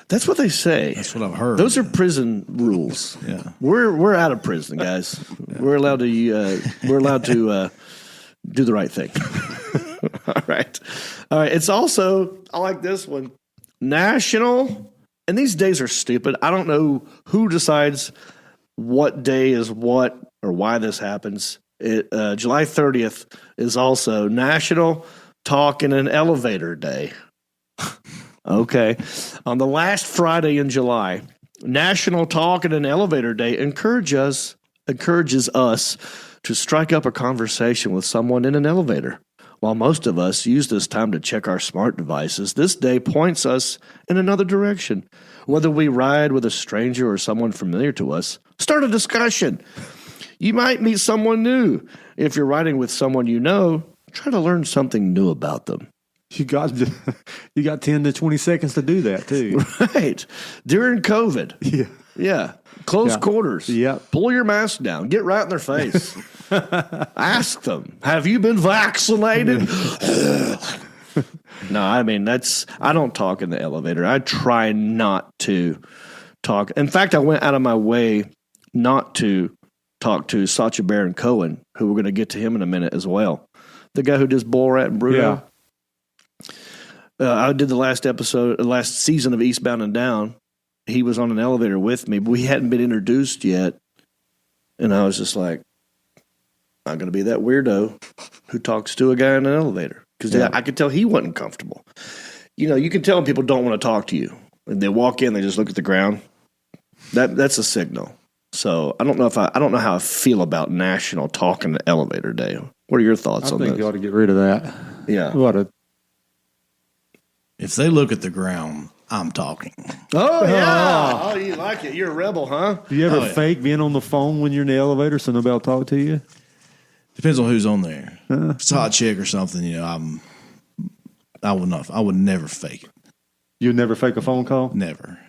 That's what they say. That's what I've heard. Those are prison rules. Yeah. We're out of prison, guys. We're allowed to do the right thing. All right. It's also, I like this one, national. And these days are stupid. I don't know who decides what day is what or why this happens. July 30th is also National Talk in an Elevator Day. Okay. On the last Friday in July, National Talk in an Elevator Day encourages us to strike up a conversation with someone in an elevator. While most of us use this time to check our smart devices, this day points us in another direction. Whether we ride with a stranger or someone familiar to us, start a discussion. You might meet someone new. If you're riding with someone you know, try to learn something new about them. You got 10 to 20 seconds to do that too. Right. During COVID. Yeah. Yeah. Close quarters. Yeah. Pull your mask down. Get right in their face. Ask them, have you been vaccinated? No, I mean, I don't talk in the elevator. I try not to talk. In fact, I went out of my way not to talk to Sacha Baron Cohen, who we're going to get to him in a minute as well. The guy who does Borat and Bruno. Yeah. I did the last season of Eastbound and Down. He was on an elevator with me, but we hadn't been introduced yet. And I was just like, I'm going to be that weirdo who talks to a guy in an elevator. Because I could tell he wasn't comfortable. You know, you can tell when people don't want to talk to you. And they walk in, they just look at the ground. That's a signal. So I don't know how I feel about National Talk in the Elevator Day. What are your thoughts on I think this? you ought to get rid of that. Yeah. If they look at the ground, I'm talking. Oh, yeah. Oh, you like it. You're a rebel, huh? Do you ever fake being on the phone when you're in the elevator so nobody will talk to you? Depends on who's on there. If it's a hot chick or something, you know, I would never fake it. You'd never fake a phone call? Never.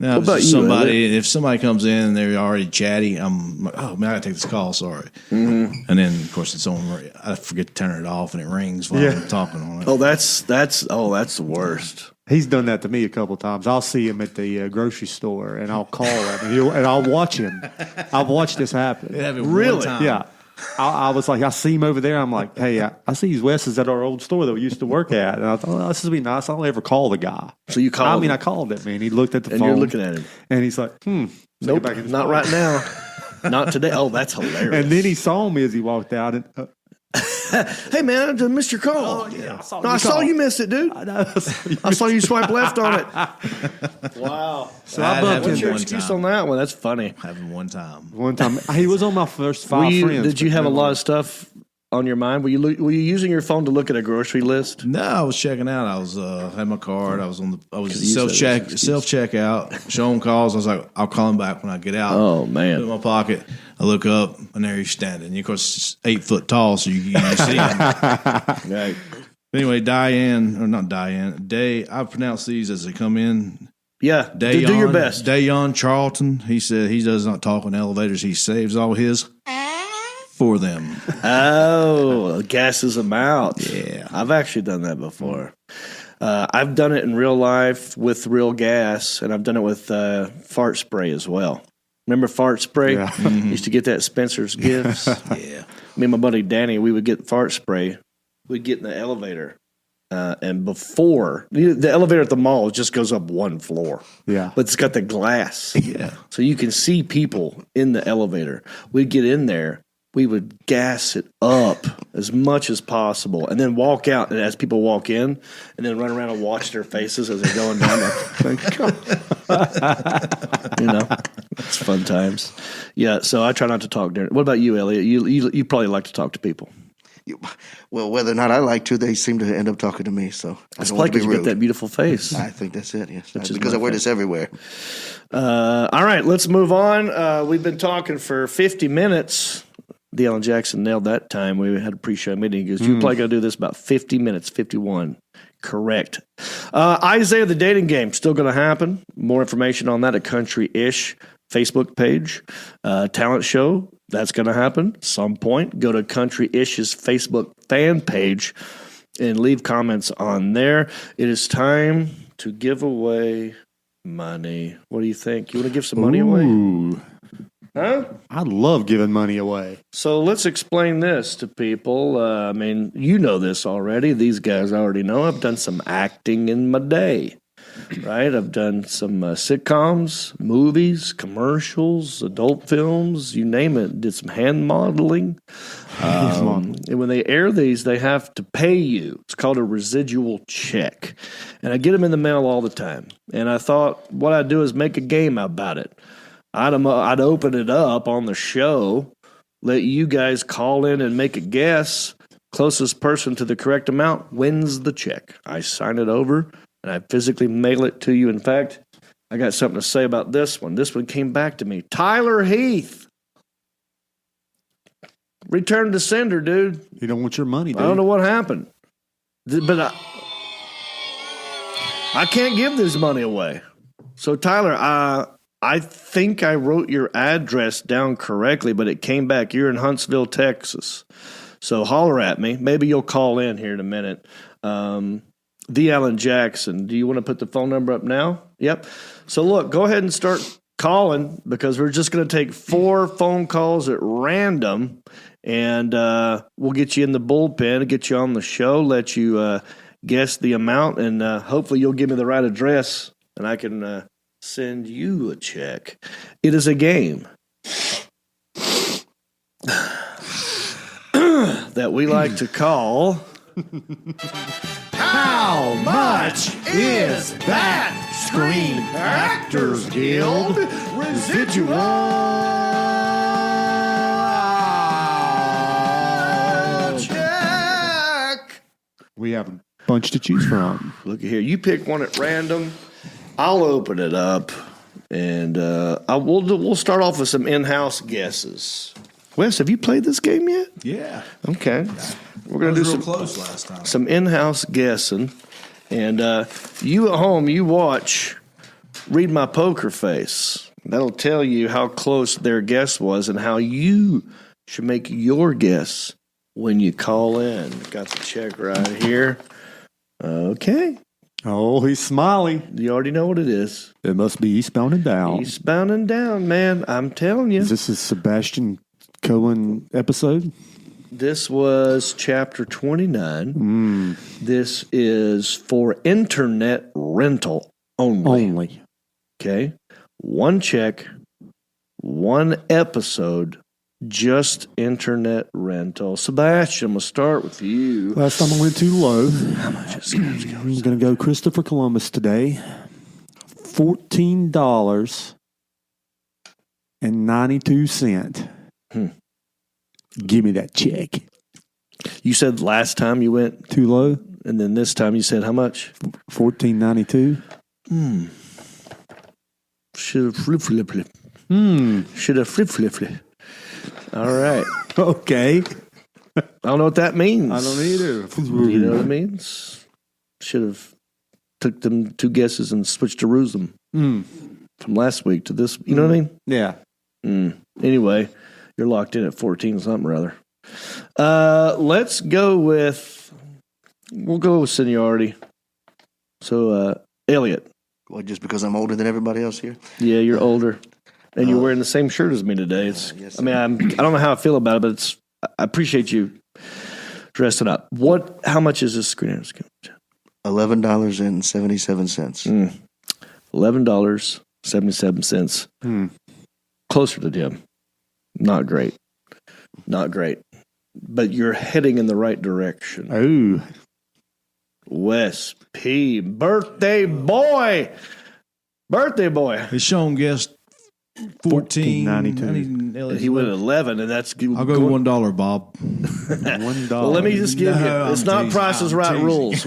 Now, What about you, if somebody comes in and they're already chatty, I'm like, oh man, I gotta take this call. Sorry. Mm-hmm. And then of course it's on. I forget to turn it off and it rings while I'm talking on it. Oh, that's the worst. He's done that to me a couple of times. I'll see him at the grocery store and I'll call him and I'll watch him. I've watched this happen. It happened Really? one time. Yeah. I was like, I see him over there. I'm like, hey, I see these Wes's at our old store that we used to work at. And I thought, oh, this would be nice. I don't ever call the guy. So you called him? I called him, man. He looked at the And phone. you're looking at him. And he's like, Nope, back in his not phone. right now. Not today. Oh, that's hilarious. And then he saw me as he walked out. And hey, man, I just missed your call. Oh, yeah, I saw you miss it, dude. I saw you swipe left on it. Wow. So I bumped What's into your him excuse on that one? That's funny. Happened one time. one time. He was on my first five friends. Did you but have a never- lot of stuff on your mind? Were you using your phone to look at a grocery list? No, I was checking out. I was had my card. I was you self said it was checkout, showing calls. I was like, I'll call him back when I get out. Oh, Put man. it in my pocket. I look up and there he's standing. Of course, he's 8 foot tall, so you see him. Right. Anyway, Day. I pronounce these as they come in. Yeah, do Dayon, your best. Dayon Charlton. He said he does not talk in elevators. He saves all his for them. Oh, gasses them out. Yeah. I've actually done that before. I've done it in real life with real gas, and I've done it with fart spray as well. Remember fart spray? Yeah. Used to get that at Spencer's Gifts. Yeah. Me and my buddy Danny, we would get fart spray. We'd get in the elevator. And before, the elevator at the mall just goes up one floor. Yeah. But it's got the glass. Yeah. So you can see people in the elevator. We'd get in there. We would gas it up as much as possible and then walk out and as people walk in and then run around and watch their faces as they're going down. You know, it's fun times. Yeah, so I try not to talk during. What about you, Elliot? You probably like to talk to people. Well, whether or not I like to, they seem to end up talking to me. So I It's don't want like to be you rude. got that beautiful face. I think that's it. Yes, Which is because I my wear face. this everywhere. All right, let's move on. We've been talking for 50 minutes. Alan Jackson nailed that time. We had a pre-show meeting. He goes, "You're probably going to do this about 50 minutes, 51. Correct. Isaiah, the dating game, still going to happen. More information on that at Country-ish Facebook page. Talent show, that's going to happen some point. Go to Country-ish's Facebook fan page and leave comments on there. It is time to give away money. What do you think? You want to give some money away? Ooh. Huh? I love giving money away. So let's explain this to people. I mean, you know this already. These guys already know. I've done some acting in my day, right? I've done some sitcoms, movies, commercials, adult films, you name it. Did some hand modeling. And when they air these, they have to pay you. It's called a residual check. And I get them in the mail all the time. And I thought what I'd do is make a game about it. I'd open it up on the show, let you guys call in and make a guess. Closest person to the correct amount wins the check. I sign it over, and I physically mail it to you. In fact, I got something to say about this one. This one came back to me. Tyler Heath. Return to sender, dude. You don't want your money, dude. I don't know what happened. But I can't give this money away. So, Tyler, I think I wrote your address down correctly, but it came back. You're in Huntsville, Texas. So holler at me. Maybe you'll call in here in a minute. The Alan Jackson. Do you want to put the phone number up now? Yep. So look, go ahead and start calling because we're just going to take 4 phone calls at random, and we'll get you in the bullpen, get you on the show, let you guess the amount, and hopefully you'll give me the right address, and I can send you a check. It is a game that we like to call How much is that Screen Actors Guild residual check? We have a bunch to choose from. Look at here. You pick one at random. I'll open it up, and we'll start off with some in-house guesses. Wes, have you played this game yet? Yeah. Okay. We're going to do real close last time. some in-house guessing. And you at home, you watch Read My Poker Face. That'll tell you how close their guess was and how you should make your guess when you call in. Got the check right here. Okay. Oh, he's smiley. You already know what it is. It must be Eastbound and Down. Eastbound and Down, man. I'm telling you. Is this a Sebastian Cohen episode? This was chapter 29. This is for internet rental only. Okay. 1 check, 1 episode, just internet rental. Sebastian, we'll start with you. Last time I went too low. How much is it? I'm going to go Christopher Columbus today. $14.92. Give me that check. You said last time you went Too low? and then this time you said how much? $14.92. Should have flip. Should have flip. All right. Okay. I don't know what that means. I don't either. Do you know what it means? Should have took them 2 guesses and switched to Rusum from last week to this. You know what I mean? Yeah. Anyway, you're locked in at 14 something or other. Let's go with. We'll go with seniority. So, Elliot. Well, just because I'm older than everybody else here? Yeah, you're older, and you're wearing the same shirt as me today. It's. Yes, I mean, I don't know how I feel about it, but it's. I appreciate you dressing up. How much is this screen? $11.77. $11.77. Closer to Tim. Not great. But you're heading in the right direction. Oh. Wes P. Birthday boy. His Sean guessed 14.92. He went 11, and that's. I'll go $1, Bob. $1. Well, let me just give you. It's I'm not teasing. Price is I'm Right teasing. rules.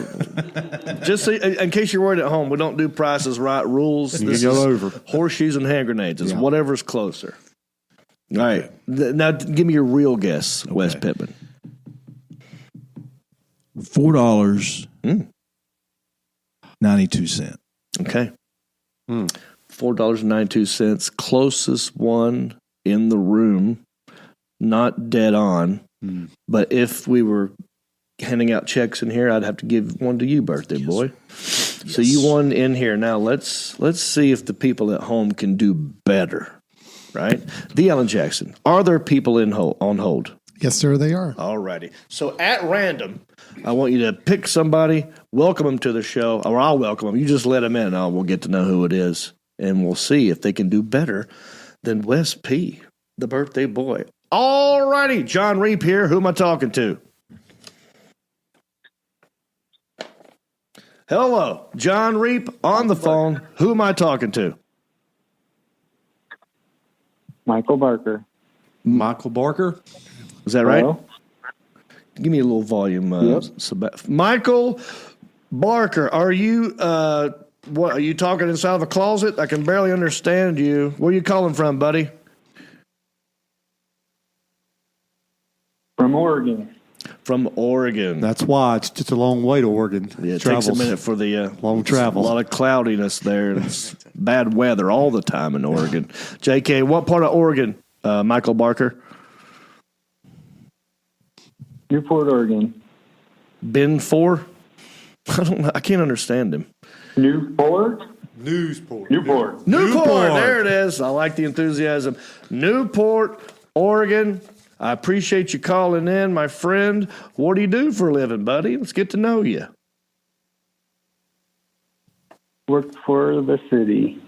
Just so, in case you're worried at home, we don't do Price is Right rules. You This can is go over. horseshoes and hand grenades. It's Yeah. whatever's closer. All right. Now give me your real guess, Wes Pittman. $4.92. Okay. $4.92. Closest one in the room. Not dead on. But if we were handing out checks in here, I'd have to give one to you, birthday boy. So you won in here. Now let's see if the people at home can do better. Right? The Alan Jackson. Are there people on hold? Yes, sir, they are. All righty. So at random, I want you to pick somebody, welcome them to the show, or I'll welcome them. You just let them in, and we'll get to know who it is, and we'll see if they can do better than Wes P., the birthday boy. All righty. John Reap here. Who am I talking to? Hello. John Reap on the phone. Who am I talking to? Michael Barker. Michael Barker? Is that right? Hello? Give me a little volume. Yep. Michael Barker, are you what? Are you talking inside of a closet? I can barely understand you. Where are you calling from, buddy? From Oregon. From Oregon. That's why it's just a long way to Oregon. Yeah, it takes a minute for the long travel. A lot of cloudiness there. It's bad weather all the time in Oregon. JK, what part of Oregon, Michael Barker? Newport, Oregon. Ben Four? I don't know. I can't understand him. Newport. Newsport. Newport. There it is. I like the enthusiasm. Newport, Oregon. I appreciate you calling in, my friend. What do you do for a living, buddy? Let's get to know you. Work for the city.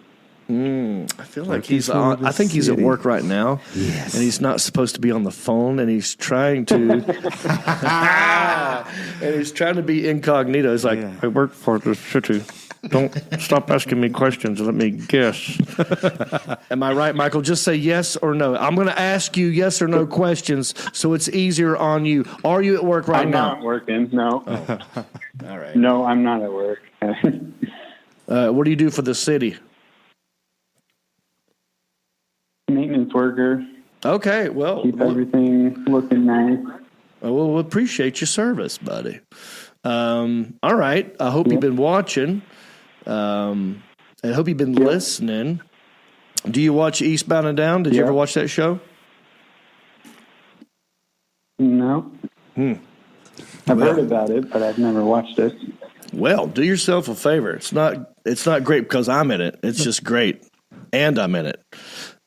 I feel like he's on. I think he's at work right now. Yes. And he's not supposed to be on the phone, and he's trying to. And he's trying to be incognito. He's like, I work for the city. Don't stop asking me questions. Let me guess. Am I right, Michael? Just say yes or no. I'm going to ask you yes or no questions so it's easier on you. Are you at work right now? I'm not working, no. All right. No, I'm not at work. What do you do for the city? Maintenance worker. Okay, well. Keep everything looking nice. Well, we appreciate your service, buddy. All right. I hope you've been watching. I hope you've been listening. Do you watch Eastbound and Down? Did you ever watch that show? No. I've heard about it, but I've never watched it. Well, do yourself a favor. It's not great because I'm in it. It's just great. And I'm in it.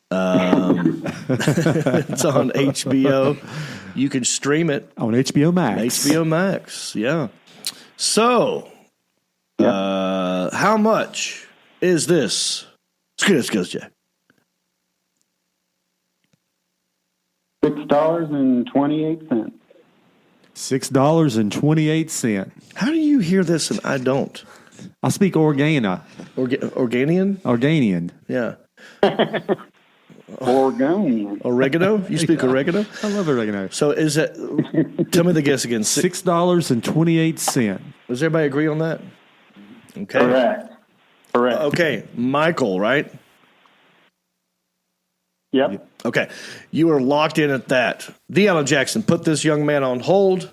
It's on HBO. You can stream it on HBO Max. HBO Max, yeah. So, how much is this? Let's go, Jack. $6.28. $6.28. How do you hear this and I don't? I speak Organian. Organian? Yeah. Oregano? You speak oregano? I love oregano. So is that, tell me the guess again. $6.28. Does everybody agree on that? Okay. Correct. Okay. Michael, right? Yep. Okay. You are locked in at that. The Alan Jackson, put this young man on hold.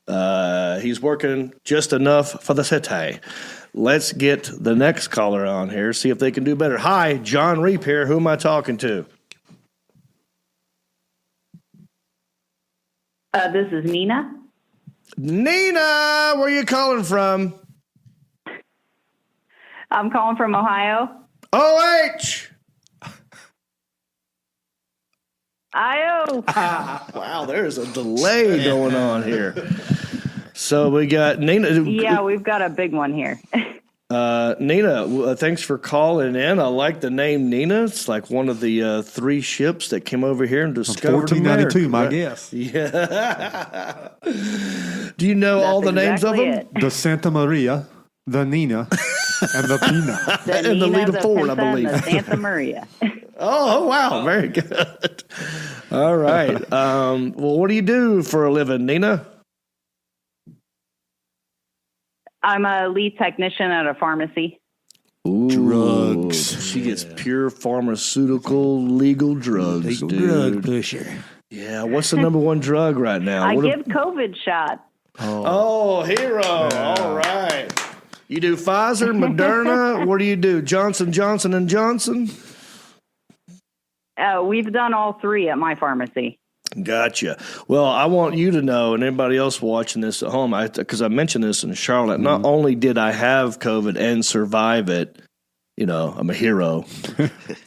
He's working just enough for the city. Let's get the next caller on here, see if they can do better. Hi, John Reap here. Who am I talking to? This is Nina. Nina, where are you calling from? I'm calling from Ohio. OH! IO. Wow, there's a delay going on here. So we got Nina. Yeah, we've got a big one here. Nina, thanks for calling in. I like the name Nina. It's like one of the 3 ships that came over here and discovered 1492, America, my guess. Yeah. Do you know all the names of them? It. The Santa Maria, the Nina, and the Pina. And the Lita Ford, I believe. The Santa Maria. Oh, wow. Very good. All right. Well, what do you do for a living, Nina? I'm a lead technician at a pharmacy. Ooh, Drugs. She gets pure pharmaceutical legal drugs, dude. Drug pusher. Yeah, what's the number one drug right now? I What give COVID shots. Oh, hero. All right. You do Pfizer, Moderna. What do you do? Johnson & Johnson? We've done all three at my pharmacy. Gotcha. Well, I want you to know, and anybody else watching this at home, because I mentioned this in Charlotte, not only did I have COVID and survive it, you know, I'm a hero.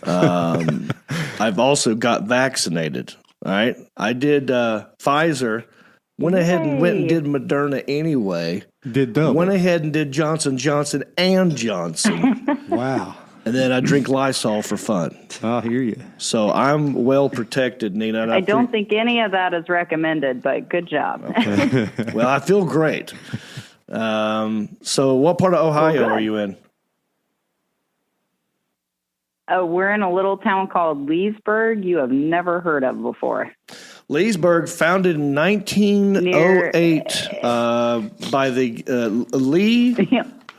I've also got vaccinated. All right. I did Pfizer, went ahead and went and did Moderna anyway. Did double. Went ahead and did Johnson and Johnson. Wow. And then I drink Lysol for fun. I hear you. So I'm well protected, Nina. And I don't think any of that is recommended, but good job. Okay. Well, I feel great. So what part of Ohio are you in? We're in a little town called Leesburg you have never heard of before. Leesburg, founded in 1908 by the Lee.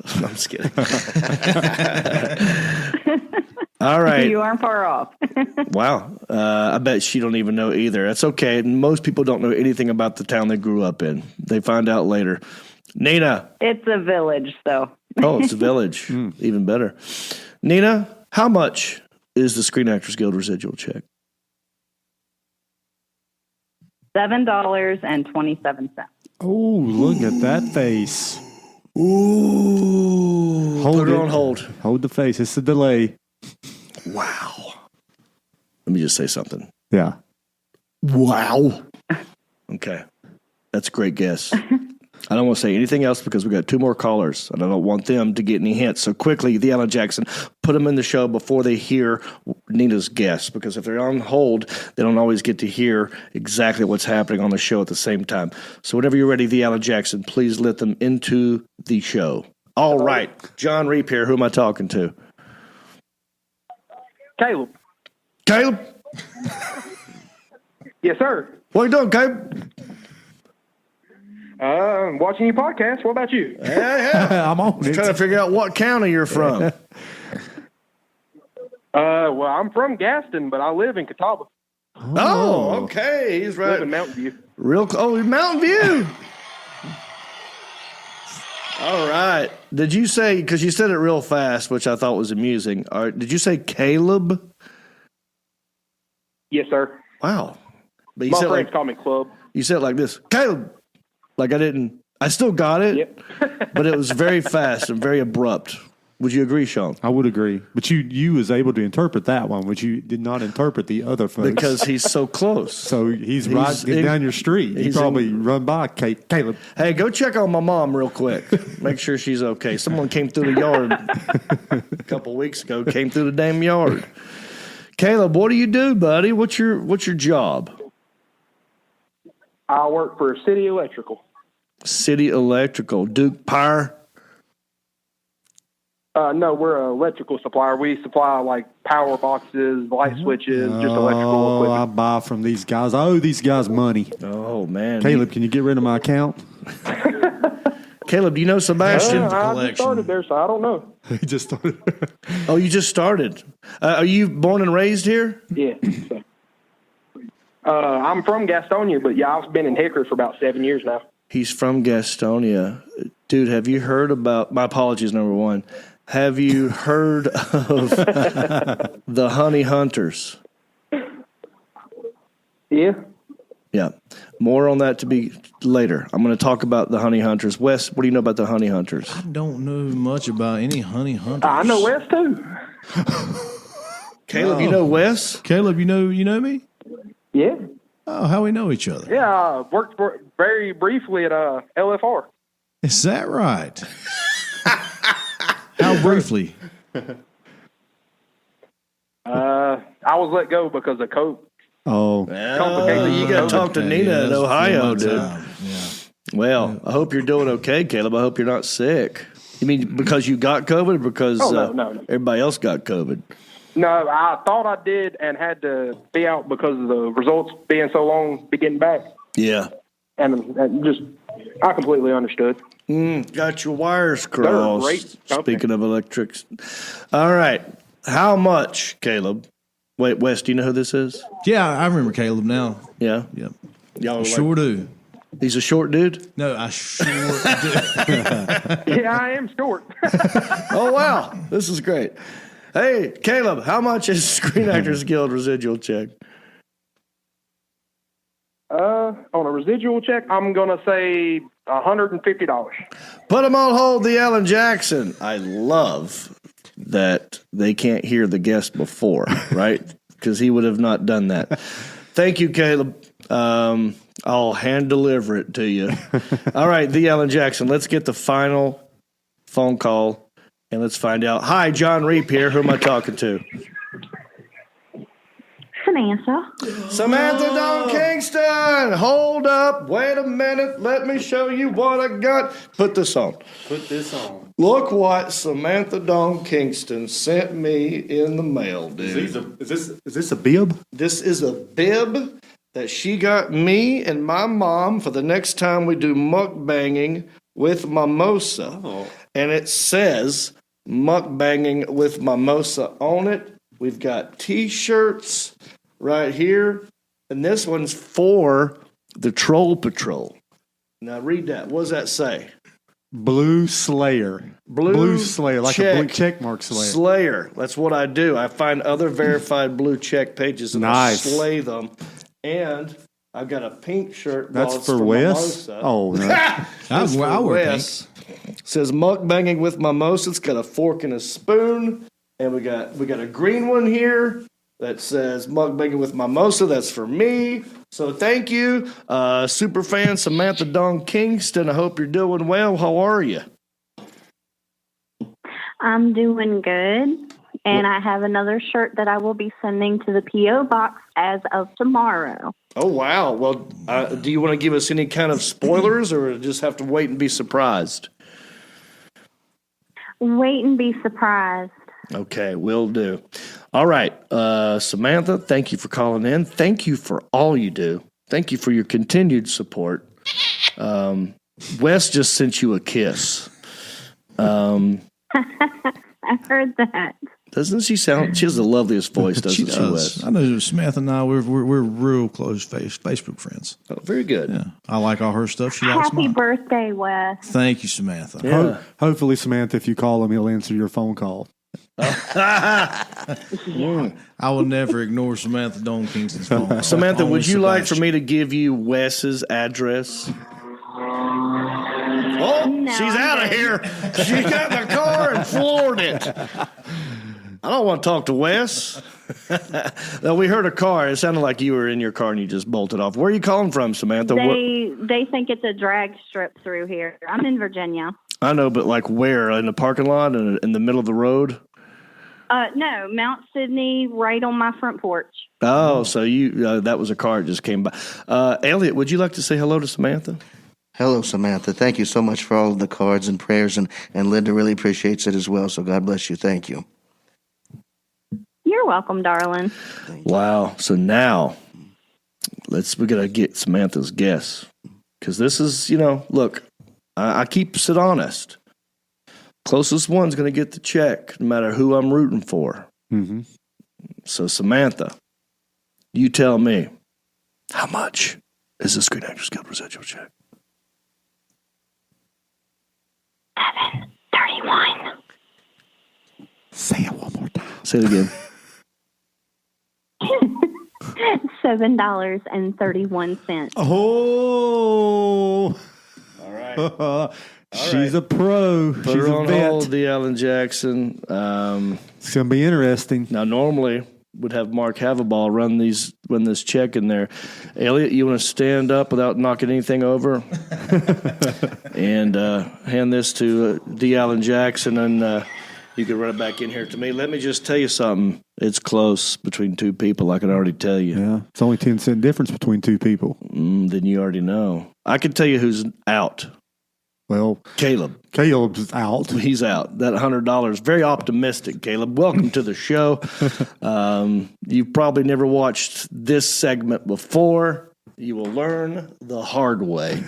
I'm just kidding. All right. You aren't far off. Wow. I bet she don't even know either. That's okay. Most people don't know anything about the town they grew up in. They find out later. Nina. It's a village, though. Oh, it's a village. Even better. Nina, how much is the Screen Actors Guild residual check? $7.27. Oh, look at that face. Ooh. Put her on hold. Hold the face. It's a delay. Wow. Let me just say something. Yeah. Wow. Okay. That's a great guess. I don't want to say anything else because we got two more callers, and I don't want them to get any hints. So quickly, the Alan Jackson, put them in the show before they hear Nina's guess, because if they're on hold, they don't always get to hear exactly what's happening on the show at the same time. So whenever you're ready, the Alan Jackson, please let them into the show. All right. John Reap here. Who am I talking to? Caleb. Caleb? Yes, sir. What are you doing, Caleb? Watching your podcast. What about you? Yeah. I'm on Just trying to figure out what county you're from. Well, I'm from Gaston, but I live in Catawba. Oh, okay. He's right. I live in Mountain View. Mountain View. All right. Did you say, because you said it real fast, which I thought was amusing. Did you say Caleb? Yes, sir. Wow. But you My said friends like, call me Club. you said it like this, Caleb. Like I still got it, Yep. but it was very fast and very abrupt. Would you agree, Sean? I would agree. But you was able to interpret that one, which you did not interpret the other folks. Because he's so close. So he's right down your street. He probably run by Caleb. Hey, go check on my mom real quick. Make sure she's okay. Someone came through the yard a couple weeks ago. Came through the damn yard. Caleb, what do you do, buddy? What's your job? I work for City Electrical. City Electrical. Duke Power? No, we're an electrical supplier. We supply like power boxes, light switches, just electrical equipment. I buy from these guys. I owe these guys money. Oh, man. Caleb, can you get rid of my account? Caleb, do you know Sebastian? I just started there, so I don't know. He just started. Oh, you just started. Are you born and raised here? Yeah. I'm from Gastonia, but yeah, I've been in Hickory for about 7 years now. He's from Gastonia. Dude, have you heard about, my apologies, number one. Have you heard of the Honey Hunters? Yeah. Yeah. More on that to be later. I'm going to talk about the Honey Hunters. Wes, what do you know about the Honey Hunters? I don't know much about any honey hunters. I know Wes too. Caleb, you know Wes? Caleb, you know me? Yeah. Oh, how we know each other? Yeah, I worked very briefly at LFR. Is that right? How briefly? I was let go because of COVID. Oh. Well, you got to talk to Nina in Ohio, dude. Yeah. Well, I hope you're doing okay, Caleb. I hope you're not sick. You mean because you got COVID or because no. everybody else got COVID? No, I thought I did and had to be out because of the results being so long, be getting back. Yeah. And I completely understood. Got your wires crossed. Great company. Speaking of electrics. All right. How much, Caleb? Wait, Wes, do you know who this is? Yeah, I remember Caleb now. Yeah? Yep. Y'all I sure do. He's a short dude? No, I sure do. Yeah, I am short. Oh, wow. This is great. Hey, Caleb, how much is Screen Actors Guild residual check? On a residual check, I'm going to say $150. Put him on hold, the Alan Jackson. I love that they can't hear the guest before, right? Because he would have not done that. Thank you, Caleb. I'll hand deliver it to you. All right, the Alan Jackson. Let's get the final phone call and let's find out. Hi, John Reap here. Who am I talking to? Samantha Dawn Kingston. Hold up. Wait a minute. Let me show you what I got. Put this on. Look what Samantha Dawn Kingston sent me in the mail, dude. Is this a bib? This is a bib that she got me and my mom for the next time we do mukbanging with mimosa. Oh. And it says mukbanging with mimosa on it. We've got T-shirts right here. And this one's for the Troll Patrol. Now read that. What does that say? Blue Slayer. Blue Slayer, like a blue check mark Slayer. Slayer. That's what I do. I find other verified blue check pages and Nice. I slay them. And I've got a pink shirt. That's well, it's for Wes? Mimosa. Oh, no. That's for I wear Wes. Says mukbanging with mimosa. It's got a fork and a spoon. And we got a green one here that says mukbanging with mimosa. That's for me. So thank you, super fan Samantha Dawn Kingston. I hope you're doing well. How are you? I'm doing good. And I have another shirt that I will be sending to the P.O. box as of tomorrow. Oh, wow. Well, do you want to give us any kind of spoilers or just have to wait and be surprised? Wait and be surprised. Okay, will do. All right. Samantha, thank you for calling in. Thank you for all you do. Thank you for your continued support. Wes just sent you a kiss. I heard that. Doesn't she sound? She has the loveliest voice, doesn't she, Wes? I know Samantha and I, we're real close Facebook friends. Oh, very good. Yeah, I like all her stuff. She likes Happy mine. birthday, Wes. Thank you, Samantha. Yeah. Hopefully, Samantha, if you call him, he'll answer your phone call. I will never ignore Samantha Dawn Kingston's phone. Samantha, Only would you like for Sebastian. me to give you Wes's address? Oh, No, she's I'm out of good. here. She got in the car and floored it. I don't want to talk to Wes. No, we heard a car. It sounded like you were in your car and you just bolted off. Where are you calling from, Samantha? They think it's a drag strip through here. I'm in Virginia. I know, but like where? In the parking lot? In the middle of the road? No, Mount Sydney, right on my front porch. Oh, so you that was a car that just came by. Elliot, would you like to say hello to Samantha? Hello, Samantha. Thank you so much for all of the cards and prayers, and Linda really appreciates it as well. So God bless you. Thank you. You're welcome, darling. Wow. So now we got to get Samantha's guess because this is, look, I keep it honest. Closest one's going to get the check, no matter who I'm rooting for. Mm-hmm. So Samantha, you tell me, how much is the Screen Actors Guild residual check? $7.31. Say it one more time. Say it again. $7.31. Oh. All right. She's a pro. Put She's her a on vet. hold, the Alan Jackson. It's going to be interesting. Now, normally would have Mark Havaball run this check in there. Elliot, you want to stand up without knocking anything over and hand this to D. Alan Jackson, and you can run it back in here to me. Let me just tell you something. It's close between two people. I can already tell you. Yeah, it's only 10-cent difference between two people. Then you already know. I can tell you who's out. Well, Caleb's out. He's out. That $100. Very optimistic, Caleb. Welcome to the show. You've probably never watched this segment before. You will learn the hard way.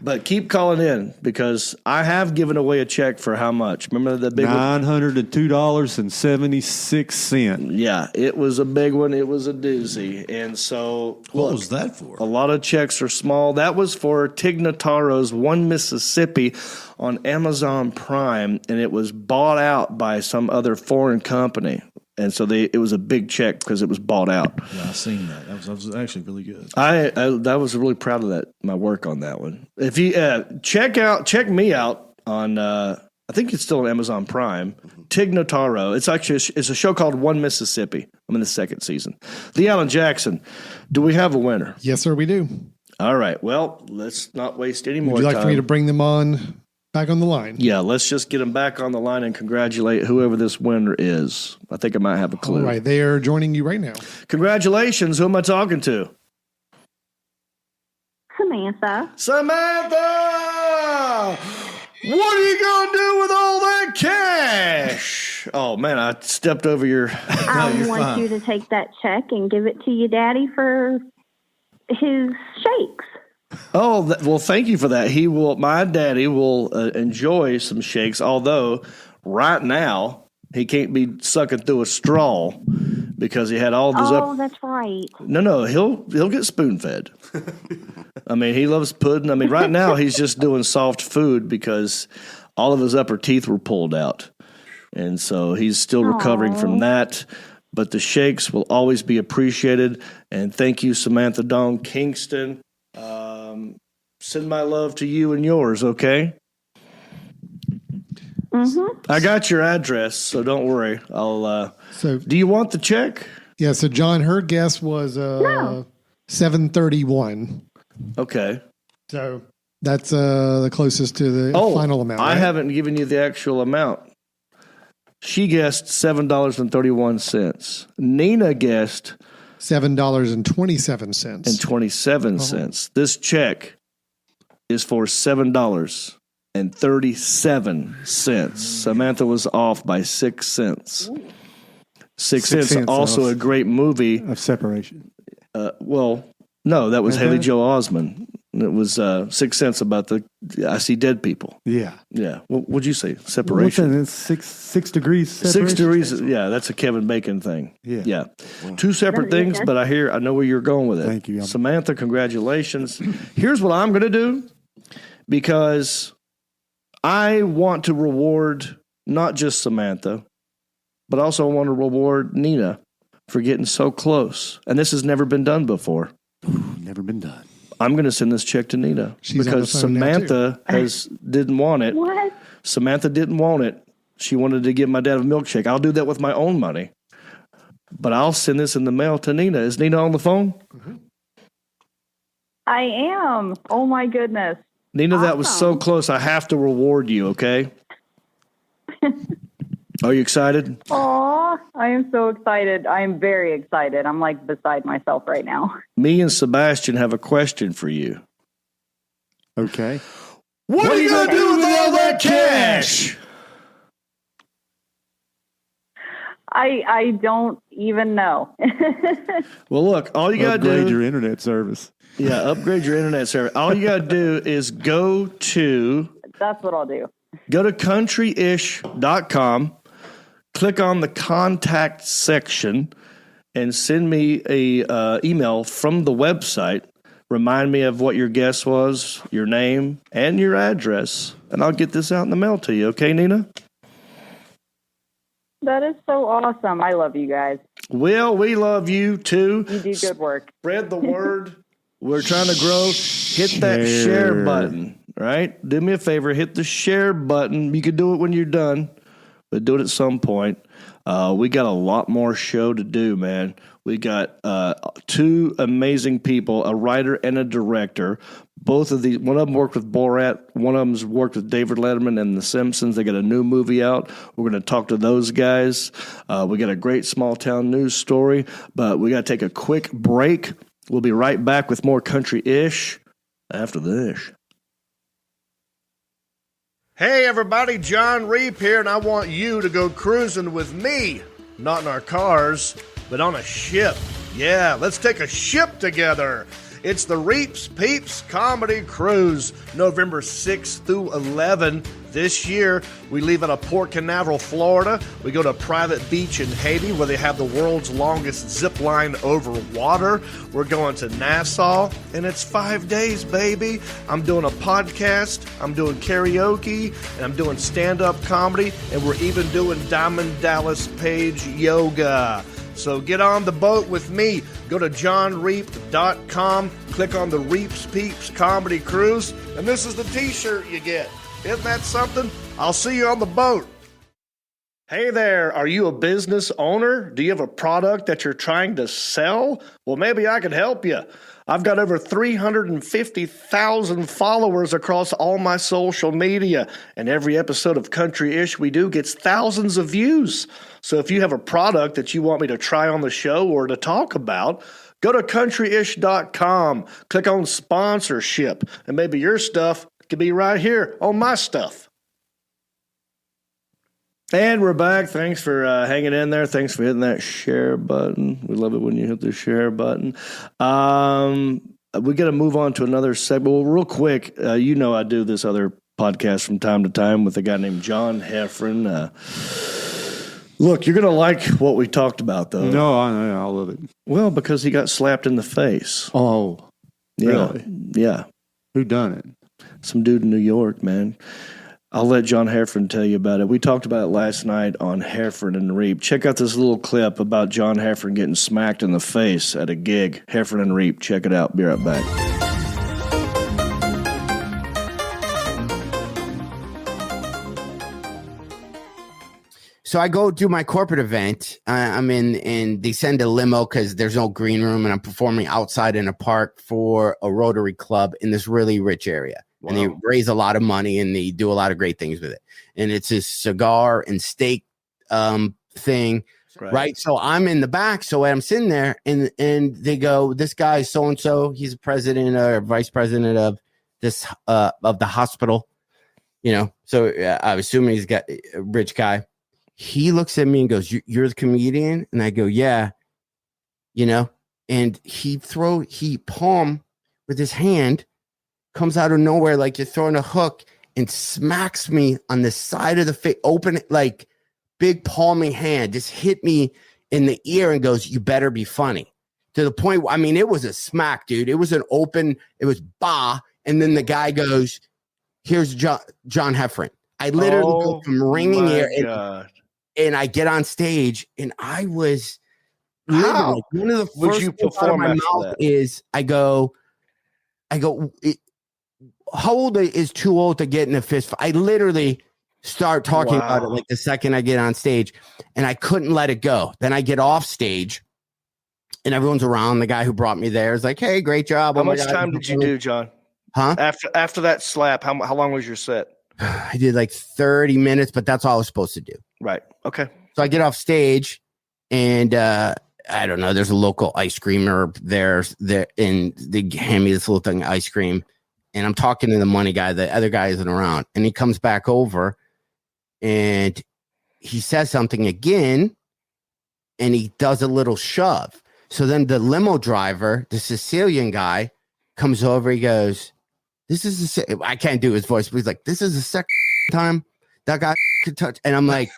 But keep calling in because I have given away a check for how much? Remember the big one? $902.76. Yeah, it was a big one. It was a doozy. And so, What was that for? a lot of checks are small. That was for Tig Notaro's One Mississippi on Amazon Prime, and it was bought out by some other foreign company. And so it was a big check because it was bought out. Yeah, I seen that. That was actually really good. I was really proud of my work on that one. If you check me out on, I think it's still on Amazon Prime. Tig Notaro. It's actually it's a show called One Mississippi. I'm in the second season. Lee Allen Jackson. Do we have a winner? Yes, sir, we do. All right. Well, let's not waste any more Would you like time. for me to bring them on back on the line? Yeah, let's just get them back on the line and congratulate whoever this winner is. I think I might have a clue. All right, they are joining you right now. Congratulations. Who am I talking to? Samantha. Samantha! What are you going to do with all that cash? Oh, man, I stepped over your... I want you to take that check and give it to your daddy for his shakes. Oh, well, thank you for that. My daddy will enjoy some shakes, although right now he can't be sucking through a straw because he had all those That's right. No, he'll get spoon fed. I mean, he loves pudding. I mean, right now he's just doing soft food because all of his upper teeth were pulled out. And so he's still recovering from that. But the shakes will always be appreciated. And thank you, Samantha Dawn Kingston. Send my love to you and yours, okay? Mm-hmm. I got your address, so don't worry. Do you want the check? Yeah, so John, her guess was $731. Okay. So that's the closest to the final amount. I right? haven't given you the actual amount. She guessed $7.31. Nina guessed $7.27. This check is for $7.37. Samantha was off by 6 cents. 6 cents. Also a great movie of Separation. No, that was Haley Joel Osment. It was 6 cents about I see dead people. Yeah. Yeah. What'd you say? Separation. It's 6 degrees separation. 6 degrees. Yeah, that's a Kevin Bacon thing. Yeah. Two separate things, but I know where you're going with it. Thank you. Samantha, congratulations. Here's what I'm going to do because I want to reward not just Samantha, but also I want to reward Nina for getting so close. And this has never been done before. Never been done. I'm going to send this check to Nina because Samantha didn't want it. What? Samantha didn't want it. She wanted to give my dad a milkshake. I'll do that with my own money. But I'll send this in the mail to Nina. Is Nina on the phone? Mm-hmm. I am. Oh, my goodness. Nina, that was so close. I have to reward you, okay? Are you excited? Oh, I am so excited. I am very excited. I'm like beside myself right now. Me and Sebastian have a question for you. Okay. What are you going to do with all that cash? I don't even know. Well, look, all you got to do... Upgrade your internet service. Yeah, upgrade your internet service. All you got to do is go to... That's what I'll do. Go to countryish.com, click on the contact section, and send me a email from the website. Remind me of what your guess was, your name, and your address, and I'll get this out in the mail to you. Okay, Nina? That is so awesome. I love you guys. Well, we love you, too. You do good work. Spread the word. We're trying to grow. Hit that share button, right? Do me a favor. Hit the share button. You can do it when you're done, but do it at some point. We got a lot more show to do, man. We got two amazing people, a writer and a director. Both of these, one of them worked with Borat. One of them's worked with David Letterman and The Simpsons. They got a new movie out. We're going to talk to those guys. We got a great small town news story, but we got to take a quick break. We'll be right back with more country-ish after this. Hey, everybody, John Reap here, and I want you to go cruising with me. Not in our cars, but on a ship. Yeah, let's take a ship together. It's the Reaps Peeps Comedy Cruise, November 6th through 11th. This year, we leave out of Port Canaveral, Florida. We go to a private beach in Haiti where they have the world's longest zip line over water. We're going to Nassau, and it's 5 days, baby. I'm doing a podcast, I'm doing karaoke, and I'm doing stand-up comedy, and we're even doing Diamond Dallas Page yoga. So get on the boat with me. Go to johnreap.com, click on the Reaps Peeps Comedy Cruise, and this is the t-shirt you get. Isn't that something? I'll see you on the boat. Hey there, are you a business owner? Do you have a product that you're trying to sell? Well, maybe I could help you. I've got over 350,000 followers across all my social media, and every episode of Country-ish we do gets thousands of views. So if you have a product that you want me to try on the show or to talk about, go to countryish.com, click on sponsorship, and maybe your stuff could be right here on my stuff. And we're back. Thanks for hanging in there. Thanks for hitting that share button. We love it when you hit the share button. We got to move on to another segment. Well, real quick, you know I do this other podcast from time to time with a guy named John Heffron. Look, you're going to like what we talked about, though. No, I love it. Well, because he got slapped in the face. Oh, yeah. Really? Yeah. Who done it? Some dude in New York, man. I'll let John Heffron tell you about it. We talked about it last night on Heffron and Reap. Check out this little clip about John Heffron getting smacked in the face at a gig. Heffron and Reap. Check it out. Be right back. So I go do my corporate event. I'm in, and they send a limo because there's no green room, and I'm performing outside in a park for a Rotary Club in this really rich area. Wow. And they raise a lot of money, and they do a lot of great things with it. And it's a cigar and steak thing, right? So I'm in the back. So I'm sitting there, and they go, "This guy so and so, he's a president or vice president of this of the hospital." You know, so I'm assuming he's got a rich guy. He looks at me and goes, "You're the comedian?" And I go, "Yeah." You know, and he palm with his hand comes out of nowhere like you're throwing a hook and smacks me on the side of the face, open like big palming hand, just hit me in the ear and goes, "You better be funny." To the point, I mean, it was a smack, dude. It was an open, it was bah. And then the guy goes, "Here's John Heffron." I literally go from ringing ear and I get on stage, and I was literally one of the first you things out of my perform mouth is I go, how old is too old to get in a fist fight? I literally start talking about it like the second I get on stage, and I couldn't let it go. Then I get off stage, and everyone's around. The guy who brought me there is like, "Hey, great job." How much time did you do, John? Huh? After that slap, how long was your set? I did like 30 minutes, but that's all I was supposed to do. Right. Okay. So I get off stage, and I don't know, there's a local ice creamer there, and they hand me this little thing of ice cream, and I'm talking to the money guy. The other guy isn't around, and he comes back over, and he says something again, and he does a little shove. So then the limo driver, the Sicilian guy, comes over. He goes, "This is I can't do his voice, but he's like, 'This is the second time that guy could touch." And I'm like,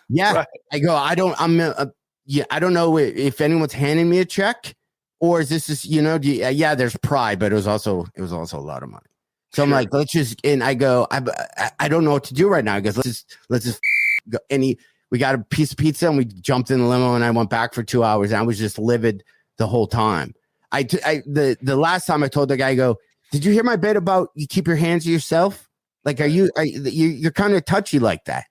"Yeah." Right. I go, I don't know if anyone's handing me a check, or is this just, you know, yeah, there's pride, but it was also a lot of money. So I'm like, let's just, and I go, I don't know what to do right now. I goes, let's just go. And we got a piece of pizza, and we jumped in the limo, and I went back for 2 hours, and I was just livid the whole time. The last time I told the guy, I go, "Did you hear my bit about you keep your hands to yourself? Like, you're kind of touchy like that."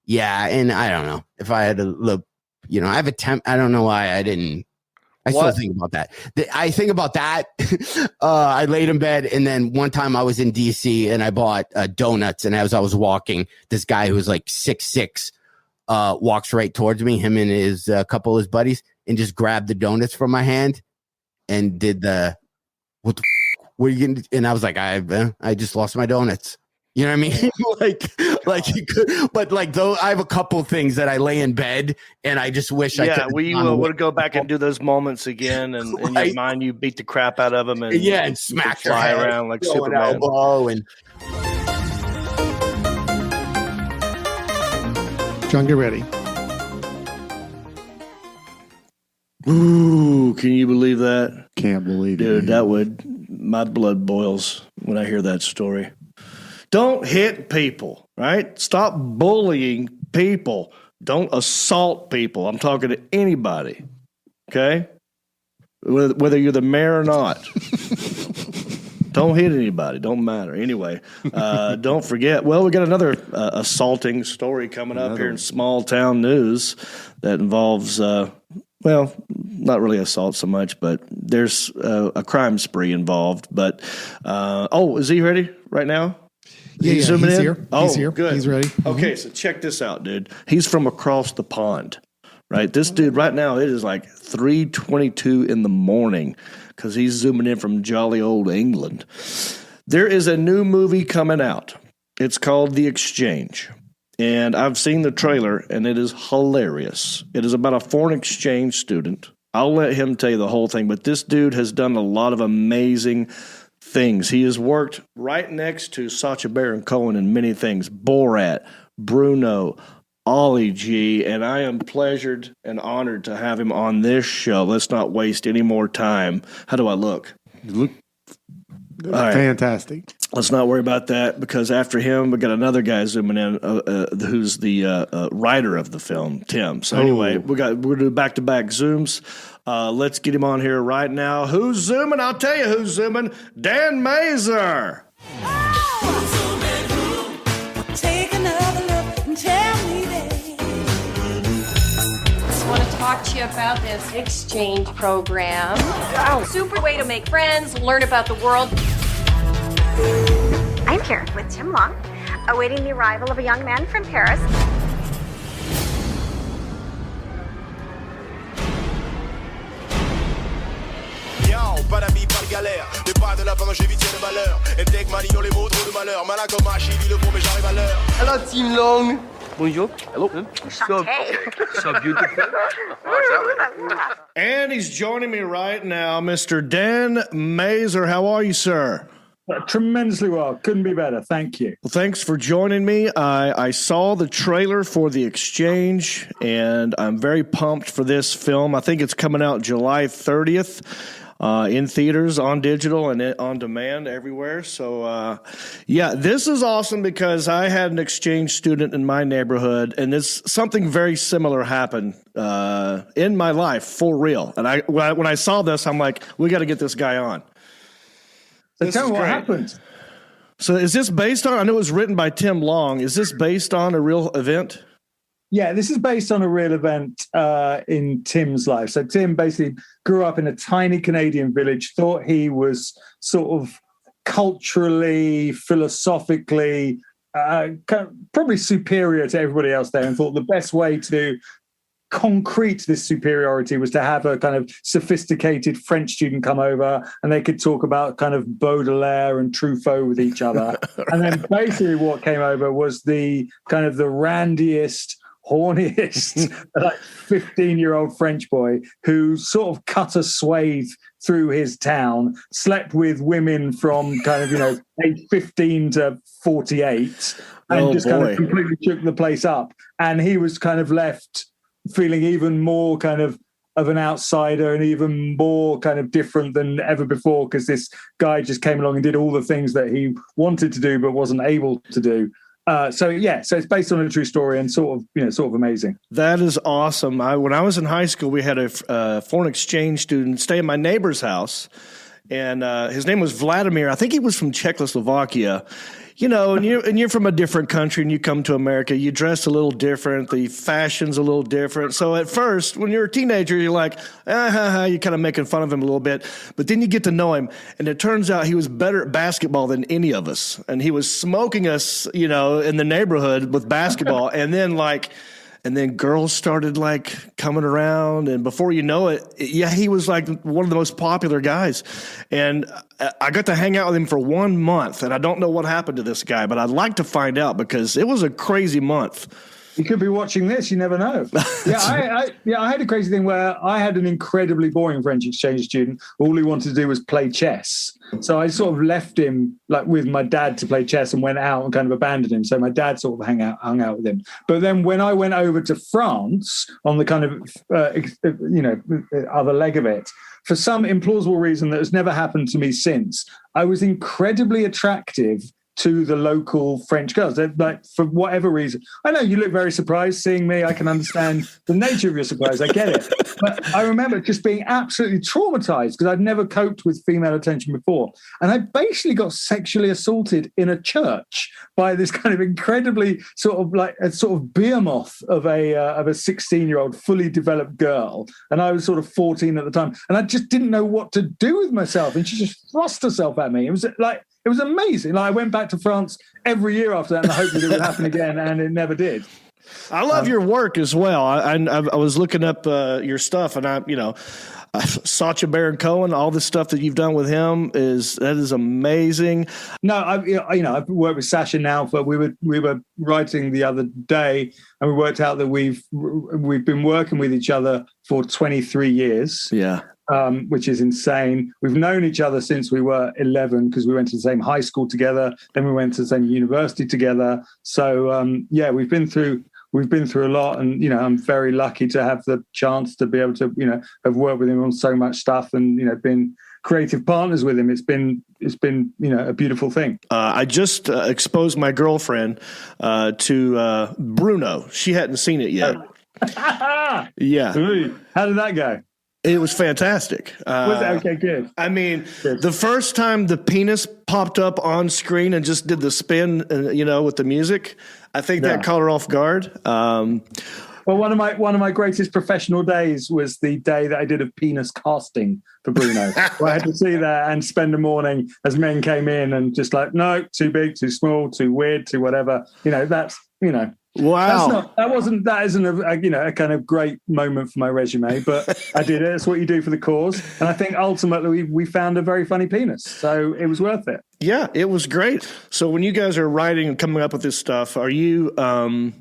Yeah. And I don't know if I had to look, you know, I have a I don't know why I didn't. I still think about that. I think about that. I laid in bed, and then one time I was in DC, and I bought donuts, and as I was walking, this guy who was like 6'6" walks right towards me, him and his couple of his buddies, and just grabbed the donuts from my hand and did the, "What are you gonna?" And I was like, I just lost my donuts. You know what I mean? like you could, but like though I have a couple of things that I lay in bed and I just wish I could. We would go back and do those moments again, and in your mind you beat the crap out of them, and and smack your fly head, around like throw an Superman. elbow and John, get ready. Ooh, can you believe that? Can't believe it. Dude, that would, my blood boils when I hear that story. Don't hit people, right? Stop bullying people. Don't assault people. I'm talking to anybody, okay? Whether you're the mayor or not. Don't hit anybody. Don't matter. Anyway, don't forget. Well, we got another assaulting story coming up here in small town news that involves, well, not really assault so much, but there's a crime spree involved. But, is he ready right now? Yeah, zooming he's in? here. Oh, He's here. good. He's ready. Okay, so check this out, dude. He's from across the pond, right? This dude right now, it is like 3:22 in the morning because he's zooming in from jolly old England. There is a new movie coming out. It's called The Exchange. And I've seen the trailer, and it is hilarious. It is about a foreign exchange student. I'll let him tell you the whole thing, but this dude has done a lot of amazing things. He has worked right next to Sacha Baron Cohen in many things. Borat, Bruno, Ollie G, and I am pleasured and honored to have him on this show. Let's not waste any more time. How do I look? You look right. Fantastic. Let's not worry about that because after him, we got another guy zooming in who's the writer of the film, Tim. So anyway, we're going to do back-to-back Zooms. Let's get him on here right now. Who's zooming? I'll tell you who's zooming. Dan Mazer. Take another look and tell me that. I want to talk to you about this exchange program. Super way to make friends, learn about the world. I'm here with Tim Long, awaiting the arrival of a young man from Paris. Pas d'amis, pas de galère. Des pas de la pendant j'évitais le malheur. Et dès que Malignon les mots trop de malheur. Malin comme un chili, le fond, mais j'arrive à l'heure. Hello, Team Long. Bonjour. Hello. So beautiful. And he's joining me right now, Mr. Dan Mazer. How are you, sir? Tremendously well. Couldn't be better. Thank you. Well, thanks for joining me. I saw the trailer for The Exchange, and I'm very pumped for this film. I think it's coming out July 30th. In theaters, on digital, and on demand everywhere. So, this is awesome because I had an exchange student in my neighborhood, and something very similar happened in my life for real. And when I saw this, I'm like, we got to get this guy on. So tell me what happened. So is this based on, I know it was written by Tim Long, is this based on a real event? Yeah, this is based on a real event in Tim's life. So Tim basically grew up in a tiny Canadian village, thought he was sort of culturally, philosophically, probably superior to everybody else there, and thought the best way to concrete this superiority was to have a kind of sophisticated French student come over and they could talk about kind of Baudelaire and Truffaut with each other. And then basically what came over was the kind of the randiest, horniest, like 15-year-old French boy who sort of cut a swathe through his town, slept with women from kind of, age 15 to 48, and kind of completely shook the place up. And he was kind of left feeling even more kind of an outsider and even more kind of different than ever before because this guy just came along and did all the things that he wanted to do but wasn't able to do. So it's based on a true story and sort of amazing. That is awesome. When I was in high school, we had a foreign exchange student stay in my neighbor's house, and his name was Vladimir. I think he was from Czechoslovakia. And you're from a different country and you come to America, you dress a little different, the fashion's a little different. So at first, when you're a teenager, you're like, you're kind of making fun of him a little bit. But then you get to know him, and it turns out he was better at basketball than any of us. And he was smoking us, in the neighborhood with basketball. And then and then girls started like coming around, and before you know it, he was like one of the most popular guys. And I got to hang out with him for 1 month, and I don't know what happened to this guy, but I'd like to find out because it was a crazy month. You could be watching this. You never know. I had a crazy thing where I had an incredibly boring French exchange student. All he wanted to do was play chess. So I sort of left him like with my dad to play chess and went out and kind of abandoned him. So my dad sort of hung out with him. But then when I went over to France on the kind of, other leg of it, for some implausible reason that has never happened to me since, I was incredibly attractive to the local French girls. They're, like, for whatever reason. I know you look very surprised seeing me. I can understand the nature of your surprise. I get it. But I remember just being absolutely traumatized because I'd never coped with female attention before. And I basically got sexually assaulted in a church by this kind of incredibly sort of behemoth of a 16-year-old fully developed girl. And I was sort of 14 at the time. And I just didn't know what to do with myself. And she just thrust herself at me. It was amazing. Like I went back to France every year after that, and I hoped that it would happen again, and it never did. I love your work as well. I was looking up your stuff, and Sacha Baron Cohen, all the stuff that you've done with him is amazing. No, I've worked with Sacha now, but we were writing the other day, and we worked out that we've been working with each other for 23 years. Yeah. Which is insane. We've known each other since we were 11 because we went to the same high school together. Then we went to the same university together. So we've been through a lot, and I'm very lucky to have the chance to be able to have worked with him on so much stuff and been creative partners with him. It's been a beautiful thing. I just exposed my girlfriend to Bruno. She hadn't seen it yet. Yeah. How did that go? It was fantastic. Was it? Okay, good. I mean, the first time the penis popped up on screen and just did the spin, with the music, I think that caught her off guard. Well, one of my greatest professional days was the day that I did a penis casting for Bruno. Where I had to see that and spend a morning as men came in and just like, no, too big, too small, too weird, too whatever. Wow. That isn't a kind of great moment for my resume, but I did it. That's what you do for the cause. And I think ultimately we found a very funny penis. So it was worth it. Yeah, it was great. So when you guys are writing and coming up with this stuff, are you on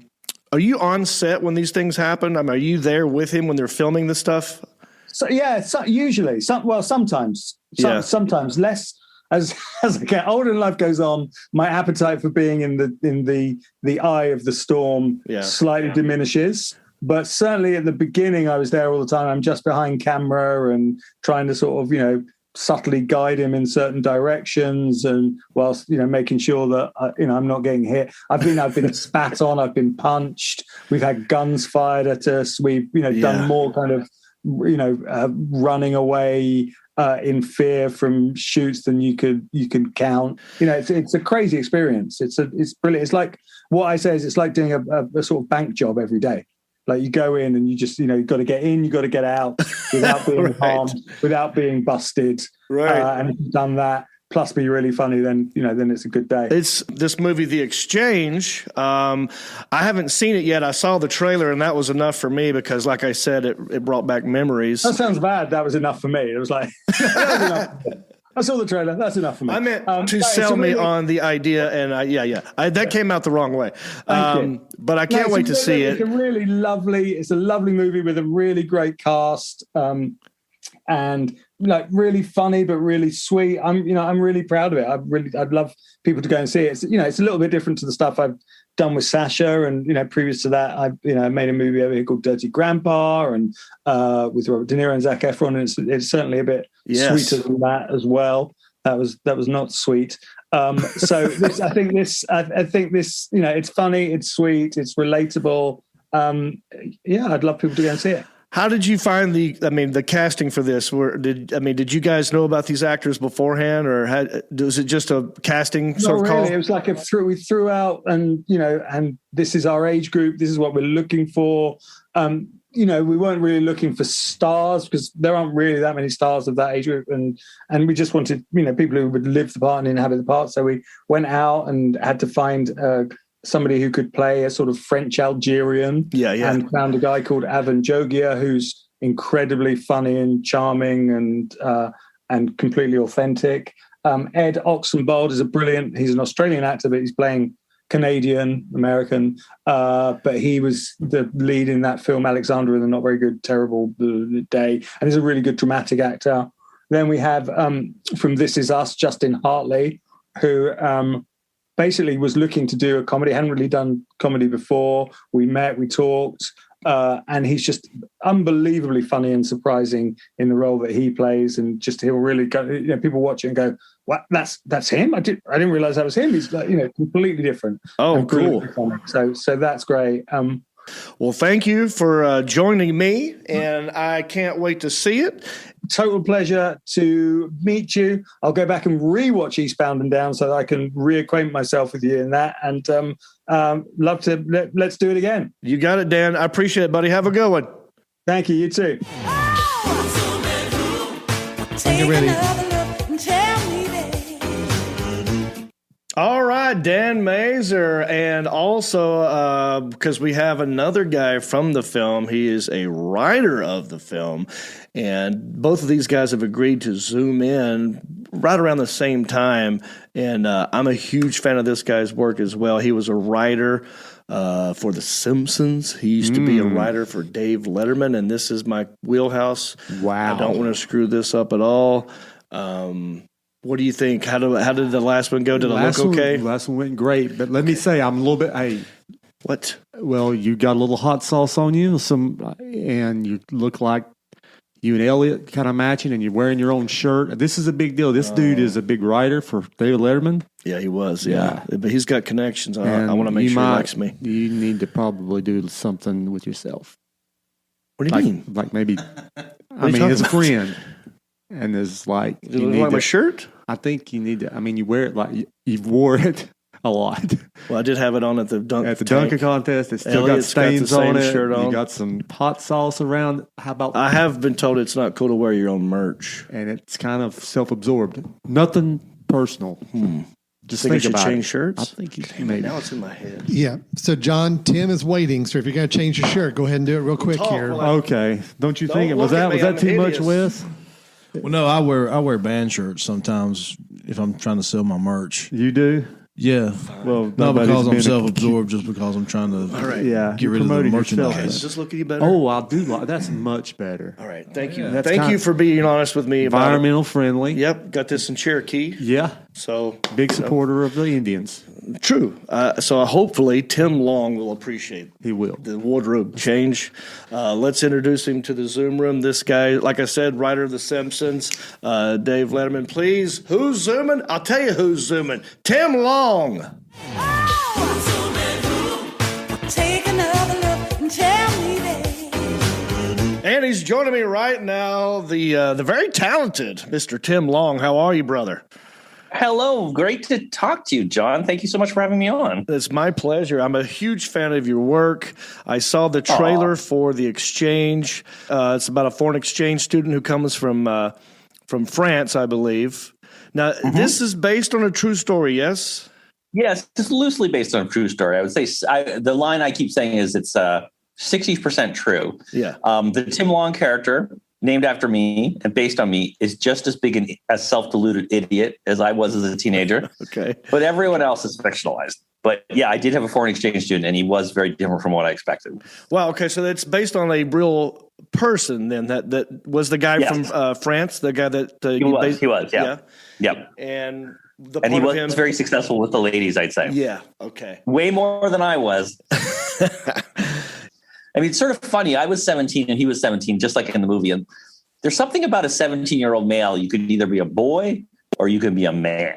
set when these things happen? I mean, are you there with him when they're filming the stuff? So yeah, usually. Sometimes. Sometimes less. As I get older and life goes on, my appetite for being in the eye of the storm slightly diminishes. But certainly at the beginning, I was there all the time. I'm just behind camera and trying to sort of, subtly guide him in certain directions, and whilst making sure that I'm not getting hit. I've been spat on. I've been punched. We've had guns fired at us. We've done more kind of running away. In fear from shoots than you can count. It's a crazy experience. It's brilliant. It's like what I say is it's like doing a sort of bank job every day. Like you go in and you just you've got to get in, you've got to get out without being harmed, without being busted. Right. And if you've done that, plus be really funny, then then it's a good day. It's this movie, The Exchange. I haven't seen it yet. I saw the trailer, and that was enough for me because, like I said, it brought back memories. That sounds bad. That was enough for me. It was like that was enough. I saw the trailer. That's enough for me. I meant to sell me on the idea, and that came out the wrong way. But I can't wait to see it. It's a lovely movie with a really great cast. And like really funny but really sweet. I'm really proud of it. I'd love people to go and see it. It's a little bit different to the stuff I've done with Sacha, and previous to that I made a movie over here called Dirty Grandpa, and with Robert De Niro and Zac Efron, and it's certainly a bit sweeter than that as well. That was not sweet. So this, I think this it's funny, it's sweet, it's relatable. I'd love people to go and see it. How did you find the casting for this? Did you guys know about these actors beforehand, or was it just a casting sort of call? It was like we threw out, and and this is our age group. This is what we're looking for. We weren't really looking for stars because there aren't really that many stars of that age group, and we just wanted people who would live the part and inhabit the part. So we went out and had to find somebody who could play a sort of French Algerian. Yeah. And found a guy called Avan Jogia who's incredibly funny and charming and completely authentic. Ed Oxenbould is he's an Australian actor, but he's playing Canadian, American. But he was the lead in that film, Alexander and the Not Very Good, Terrible Day. And he's a really good dramatic actor. Then we have, from This Is Us, Justin Hartley, who basically was looking to do a comedy. Hadn't really done comedy before. We met, we talked. And he's just unbelievably funny and surprising in the role that he plays, and just he'll really go. People watch it and go, "What? That's him? I didn't realize that was him." He's like, completely different. Oh, cool. So that's great. Well, thank you for joining me, and I can't wait to see it. Total pleasure to meet you. I'll go back and rewatch Eastbound and Down so that I can reacquaint myself with you in that, and love to let's do it again. You got it, Dan. I appreciate it, buddy. Have a good one. Thank you. You too. When you're ready. All right, Dan Mazer, and also because we have another guy from the film, he is a writer of the film, and both of these guys have agreed to Zoom in right around the same time, and I'm a huge fan of this guy's work as well. He was a writer for The Simpsons. He used to be a writer for Dave Letterman, and this is my wheelhouse. Wow. I don't want to screw this up at all. What do you think? How did the last one go? Did it look okay? The last one went great, but let me say I'm a little bit. Hey, what? Well, you got a little hot sauce on you, and you look like you and Elliot kind of matching, and you're wearing your own shirt. This is a big deal. This dude is a big writer for David Letterman. Yeah, he was. Yeah. But he's got connections. I want to make sure he likes me. You need to probably do something with yourself. What do you mean? Like maybe. I mean, as a friend. And it's like, you need like my shirt? I think you need to. I mean, you wear it like you wore it a lot. Well, I did have it on at the dunking contest. It still Elliot's got stains got the on it. Shirt on. You got some hot sauce around. How about? I have been told it's not cool to wear your own merch, and it's kind of self-absorbed. Nothing personal. Just think I about change it. shirts. I think you maybe. Now it's in my head. Yeah. So, John, Tim is waiting. So, if you're going to change your shirt, go ahead and do it real quick here. Okay. Don't you think it was that too much, Wes? Well, no, I wear band shirts sometimes if I'm trying to sell my merch. You do? Yeah. Well, not because I'm self-absorbed, just because I'm trying to get rid of the merchandise. Just look at you better. Oh, I do like that's much better. All right, thank you. Thank you for being honest with me. Environmental friendly. Yep, got this in Cherokee. Yeah. So big supporter of the Indians. True. So hopefully Tim Long will appreciate. He will. The wardrobe change. Let's introduce him to the Zoom room. This guy, like I said, writer of The Simpsons, Dave Letterman. Please, who's zooming? I'll tell you who's zooming. Tim Long. Take another look and tell me that. And he's joining me right now, the very talented Mr. Tim Long. How are you, brother? Hello. Great to talk to you, John. Thank you so much for having me on. It's my pleasure. I'm a huge fan of your work. I saw the trailer for The Exchange. It's about a foreign exchange student who comes from France, I believe. Now, this is based on a true story, yes? Yes, it's loosely based on a true story. I would say the line I keep saying is it's 60% true. Yeah. The Tim Long character, named after me and based on me, is just as big a self-deluded idiot as I was as a teenager. Okay. But everyone else is fictionalized. But yeah, I did have a foreign exchange student, and he was very different from what I expected. Wow. Okay, so that's based on a real person. Then that was the guy from France, the guy that he was. Yeah. Yep. And he was very successful with the ladies, I'd say. Yeah. Okay. Way more than I was. I mean, it's sort of funny. I was 17 and he was 17, just like in the movie. And there's something about a 17-year-old male. You could either be a boy or you could be a man.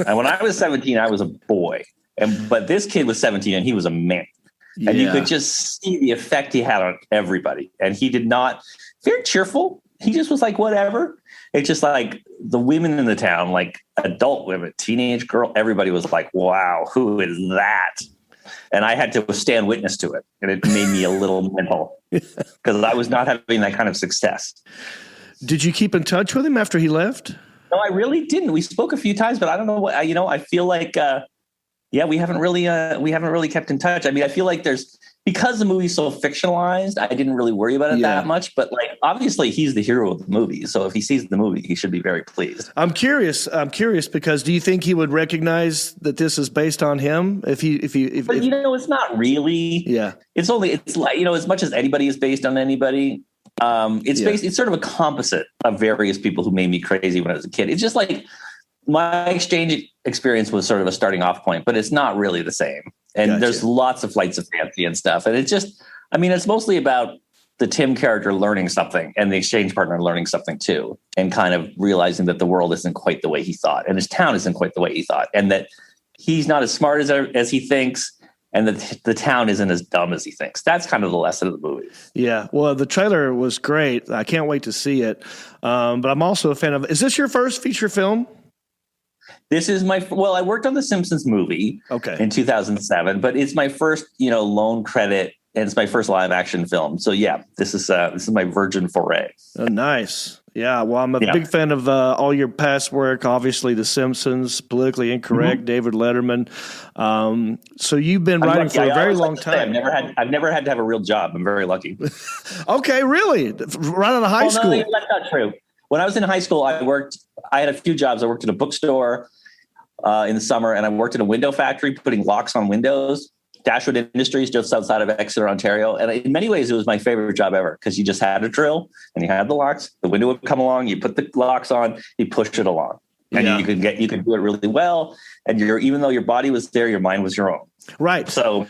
And when I was 17, I was a boy. But this kid was 17 and he was a man. Yeah. And you could just see the effect he had on everybody. And he did not, very cheerful. He just was like, whatever. It's just like the women in the town, like adult women, teenage girl, everybody was like, wow, who is that? And I had to stand witness to it. And it made me a little mental because I was not having that kind of success. Did you keep in touch with him after he left? No, I really didn't. We spoke a few times, but I don't know what, I feel like Yeah, we haven't really kept in touch. I mean, I feel like because the movie's so fictionalized, I didn't really worry about it that much. But like, obviously, he's the hero of the movie. So if he sees the movie, he should be very pleased. I'm curious because do you think he would recognize that this is based on him? But it's not really. Yeah. It's like, as much as anybody is based on anybody, it's sort of a composite of various people who made me crazy when I was a kid. It's just like my exchange experience was sort of a starting off point, but it's not really the same. And there's lots of flights of fancy and stuff. And it's just, it's mostly about the Tim character learning something and the exchange partner learning something too, and kind of realizing that the world isn't quite the way he thought, and his town isn't quite the way he thought, and that he's not as smart as he thinks, and that the town isn't as dumb as he thinks. That's kind of the lesson of the movie. Yeah. Well, the trailer was great. I can't wait to see it. But I'm also a fan of, is this your first feature film? This is I worked on the Simpsons movie in 2007, but it's my first, lone credit, and it's my first live action film. So yeah, this is my virgin foray. Oh, nice. Yeah. Well, I'm a big fan of all your past work. Obviously, The Simpsons, Politically Incorrect, David Letterman. So you've been writing for a very long time. I've never had to have a real job. I'm very lucky. Okay, really? Right out of high school? No, that's not true. When I was in high school, I had a few jobs. I worked at a bookstore in the summer, and I worked in a window factory putting locks on windows. Dashwood Industries, just outside of Exeter, Ontario. And in many ways, it was my favorite job ever, because you just had a drill and you had the locks. The window would come along, you put the locks on, you push it along, and you could do it really well. And even though your body was there, your mind was your own. Right. So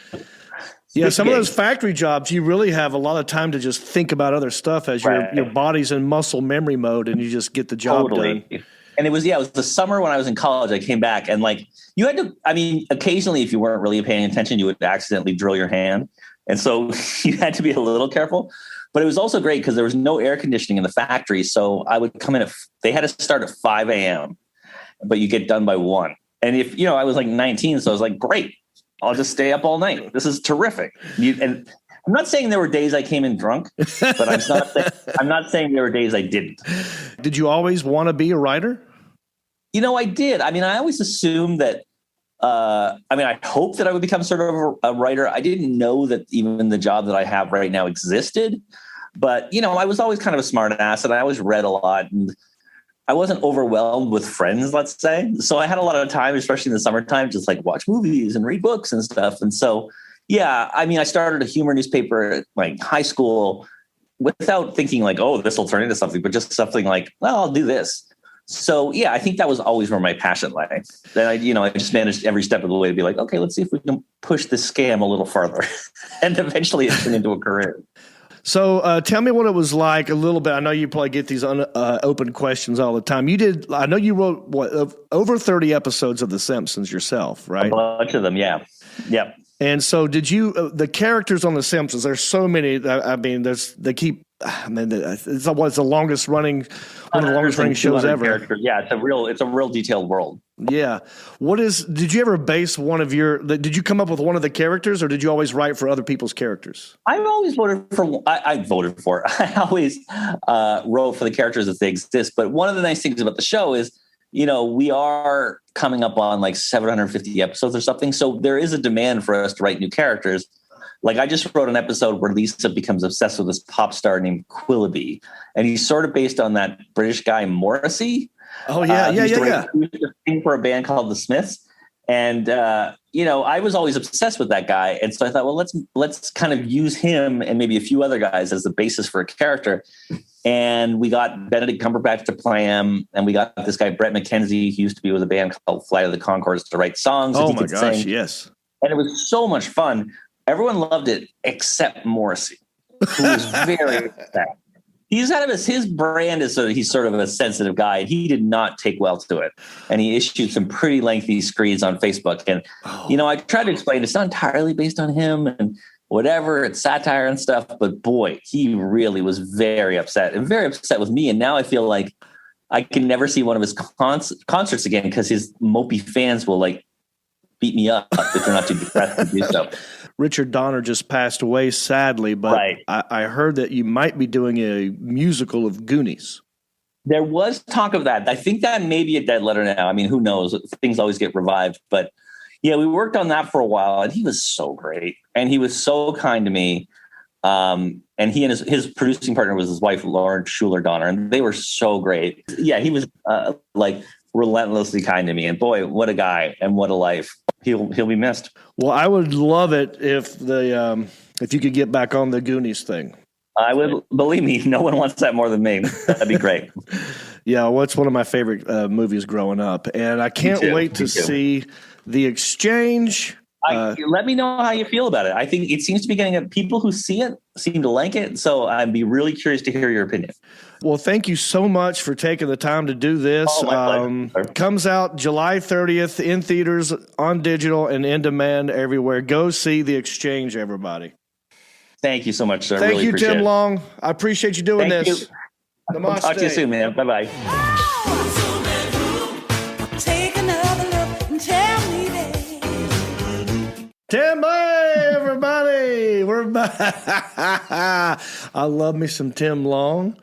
yeah, some of those factory jobs, you really have a lot of time to just think about other stuff as your body's in muscle memory mode, and you just get the job done. And it was the summer when I was in college. I came back, and you had to, occasionally, if you weren't really paying attention, you would accidentally drill your hand. And so you had to be a little careful. But it was also great because there was no air conditioning in the factory. So I would come in they had to start at 5 a.m., but you get done by 1. And if, I was like 19, so I was like, great, I'll just stay up all night. This is terrific. And I'm not saying there were days I came in drunk, but I'm not saying there were days I didn't. Did you always want to be a writer? I did. I always assumed that, I hope that I would become sort of a writer. I didn't know that even the job that I have right now existed, but, I was always kind of a smart ass, and I always read a lot, and I wasn't overwhelmed with friends, let's say. So I had a lot of time, especially in the summertime, just watch movies and read books and stuff. And so, yeah, I started a humor newspaper at high school without thinking this will turn into something, but just something I'll do this. So, yeah, I think that was always where my passion lay. Then I just managed every step of the way to be okay, let's see if we can push this scam a little farther. And eventually it turned into a career. So tell me what it was like a little bit. I know you probably get these open questions all the time. I know you wrote over 30 episodes of The Simpsons yourself, right? A bunch of them, yeah. Yep. And so did you, the characters on The Simpsons, there's so many, it's the longest running, one of the longest running shows ever. Characters. Yeah, it's a real detailed world. Yeah. Did you ever base did you come up with one of the characters, or did you always write for other people's characters? I've always voted for, I always wrote for the characters as they exist. But one of the nice things about the show is, we are coming up on 750 episodes or something. So there is a demand for us to write new characters. I just wrote an episode where Lisa becomes obsessed with this pop star named Quillaby. And he's sort of based on that British guy Morrissey. Oh, yeah, He used to sing for a band called The Smiths. And, I was always obsessed with that guy. And so I thought, well, let's kind of use him and maybe a few other guys as the basis for a character. And we got Benedict Cumberbatch to play him. And we got this guy, Brett McKenzie, who used to be with a band called Flight of the Conchords, to write songs. Oh, my gosh, sing. Yes. And it was so much fun. Everyone loved it except Morrissey, who was very upset. His brand is he's sort of a sensitive guy, and he did not take well to it. And he issued some pretty lengthy screeds on Facebook. And, I tried to explain it's not entirely based on him and whatever, it's satire and stuff. But boy, he really was very upset with me. And now I feel like I can never see one of his concerts again, because his mopey fans will beat me up if they're not too depressed to do so. Richard Donner just passed away, sadly, but right. I heard that you might be doing a musical of Goonies. There was talk of that. I think that may be a dead letter now. Who knows? Things always get revived. But, Yeah, we worked on that for a while, and he was so great, and he was so kind to me. And he and his producing partner was his wife, Lauren Schuler Donner, and they were so great. Yeah, he was like relentlessly kind to me, and boy, what a guy and what a life. He'll be missed. Well, I would love it if you could get back on the Goonies thing. I would, believe me, no one wants that more than me. That'd be great. Yeah, well, it's one of my favorite movies growing up, and I can't wait to see The Exchange. Let me know how you feel about it. I think it seems to be getting people who see it seem to like it. So I'd be really curious to hear your opinion. Well, thank you so much for taking the time to do this. Comes out July 30th in theaters, on digital, and in demand everywhere. Go see The Exchange, everybody. Thank you so much, sir. Thank really you, appreciate Tim it. Long. I appreciate you doing Thank this. you. I'll talk to you soon, man. Bye-bye. Take another look and tell me that. Tim, hey, everybody. We're back. I love me some Tim Long.